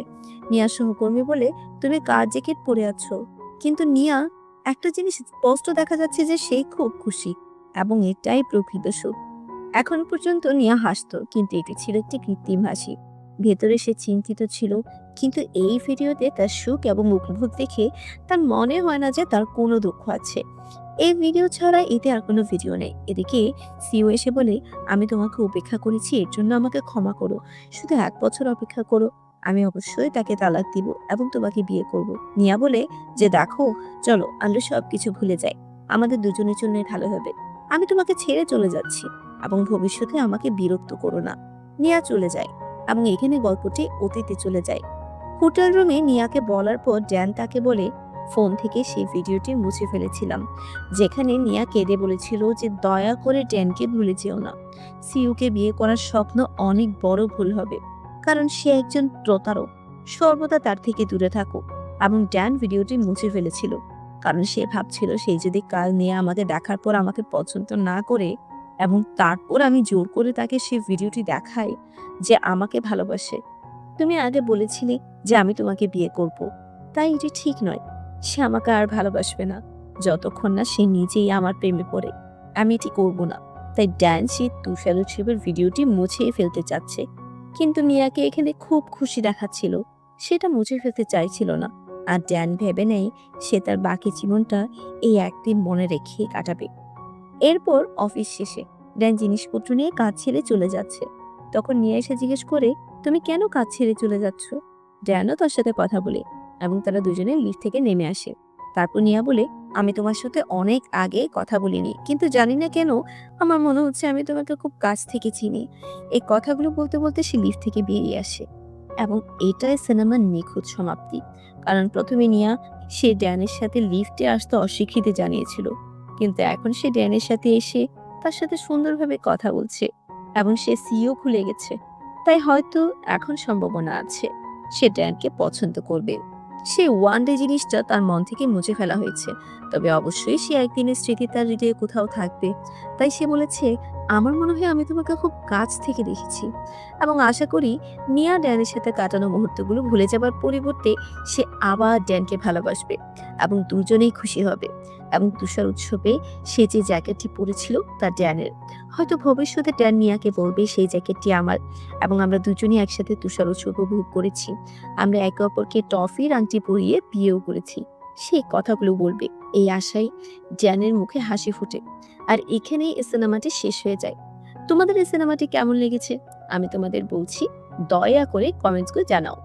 S1: নিয়া সহকর্মী বলে, তুমি কার জ্যাকেট পরে আছো? কিন্তু নিয়া একটা জিনিস স্পষ্ট দেখা যাচ্ছে যে সে খুব খুশি এবং এটাই প্রকৃত সুখ। এখন পর্যন্ত নিয়া হাসতো, কিন্তু এটি ছিল একটি কৃত্রিম হাসি। ভেতরে সে চিন্তিত ছিল, কিন্তু এই ভিডিওতে তার সুখ এবং উপভোগ দেখে তার মনে হয় না যে তার কোনো দুঃখ আছে। এই ভিডিও ছাড়া এতে আর কোনো ভিডিও নেই। এদিকে সিও এসে বলে, আমি তোমাকে উপেক্ষা করেছি, এর জন্য আমাকে ক্ষমা করো। শুধু 1 বছর অপেক্ষা করো, আমি অবশ্যই তাকে তালাক দিব এবং তোমাকে বিয়ে করব। নিয়া বলে যে দেখো, চলো আমরা সবকিছু ভুলে যাই, আমাদের দুজনের জন্য ভালো হবে। আমি তোমাকে ছেড়ে চলে যাচ্ছি এবং ভবিষ্যতে আমাকে বিরক্ত করো না। নিয়া চলে যায় এবং এখানে গল্পটি অতীতে চলে যায়। হোটেল রুমে নিয়াকে বলার পর ড্যান তাকে বলে, ফোন থেকে সেই ভিডিওটি মুছে ফেলেছিলাম, যেখানে নিয়া কেঁদে বলেছিল যে দয়া করে ড্যানকে ভুলে যেও না। সিউকে বিয়ে করার স্বপ্ন অনেক বড় ভুল হবে, কারণ সে একজন প্রতারক। সর্বদা তার থেকে দূরে থাকো। এবং ড্যান ভিডিওটি মুছে ফেলেছিল কারণ সে ভাবছিল সেই যদি কাল নিয়ে আমাকে দেখার পর আমাকে পছন্দ না করে এবং তারপর আমি জোর করে তাকে সে ভিডিওটি দেখাই যে আমাকে ভালোবাসে। তুমি আগে বলেছিলে যে আমি তোমাকে বিয়ে করব, তাই এটি ঠিক নয়। সে আমাকে আর ভালোবাসবে না যতক্ষণ না সে নিজেই আমার প্রেমে পড়ে। আমি এটি করব না। তাই ড্যান সেই তুষার উৎসবের ভিডিওটি মুছে ফেলতে চাচ্ছে, কিন্তু নিয়াকে এখানে খুব খুশি দেখাচ্ছিল, সেটা মুছে ফেলতে চাইছিল না। আর ড্যান ভেবে নেয় সে তার বাকি জীবনটা এই একদিন মনে রেখে কাটাবে। এরপর অফিস শেষে ড্যান জিনিসপত্র নিয়ে কাজ ছেড়ে চলে যাচ্ছে। তখন নিয়া এসে জিজ্ঞেস করে, তুমি কেন কাজ ছেড়ে চলে যাচ্ছ? ড্যানও তার সাথে কথা বলে এবং তারা দুজনে লিফট থেকে নেমে আসে। তারপর নিয়া বলে, আমি তোমার সাথে অনেক আগে কথা বলিনি, কিন্তু জানি না কেন আমার মনে হচ্ছে আমি তোমাকে খুব কাছ থেকে চিনি। এই কথাগুলো বলতে বলতে সে লিফট থেকে বেরিয়ে আসে এবং এটাই সিনেমার নিখুঁত সমাপ্তি। কারণ প্রথমে নিয়া সে ড্যানের সাথে লিফটে আসতে অস্বীকৃতি জানিয়েছিল, কিন্তু এখন সে ড্যানের সাথে এসে তার সাথে সুন্দরভাবে কথা বলছে এবং সে সিও খুলে গেছে। তাই হয়তো এখন সম্ভাবনা আছে সে ড্যানকে পছন্দ করবে। সে ওয়ান ডে জিনিসটা তার মন থেকে মুছে ফেলা হয়েছে, তবে অবশ্যই সে একদিনের স্মৃতি তার হৃদয়ে কোথাও থাকবে। তাই সে বলেছে, আমার মনে হয় আমি তোমাকে খুব কাছ থেকে দেখেছি, এবং আশা করি নিয়া ড্যানের সাথে কাটানো মুহূর্তগুলো ভুলে যাবার পরিবর্তে সে আবার ড্যানকে ভালোবাসবে এবং দুজনেই খুশি হবে। এবং তুষার উৎসবে সে যে জ্যাকেটটি পরেছিল তা ড্যানের। হয়তো ভবিষ্যতে ড্যান নিয়াকে বলবে সেই জ্যাকেটটি আমার, এবং আমরা দুজনেই একসাথে তুষার উৎসব উপভোগ করেছি। আমরা একে অপরকে টফির আংটি পরিয়ে বিয়েও করেছি। সেই কথাগুলো বলবে, এই আশায় ড্যানের মুখে হাসি ফুটে। আর এখানেই এই সিনেমাটি শেষ হয়ে যায়। তোমাদের এই সিনেমাটি কেমন লেগেছে আমি তোমাদের বলছি, দয়া করে কমেন্টস করে জানাও।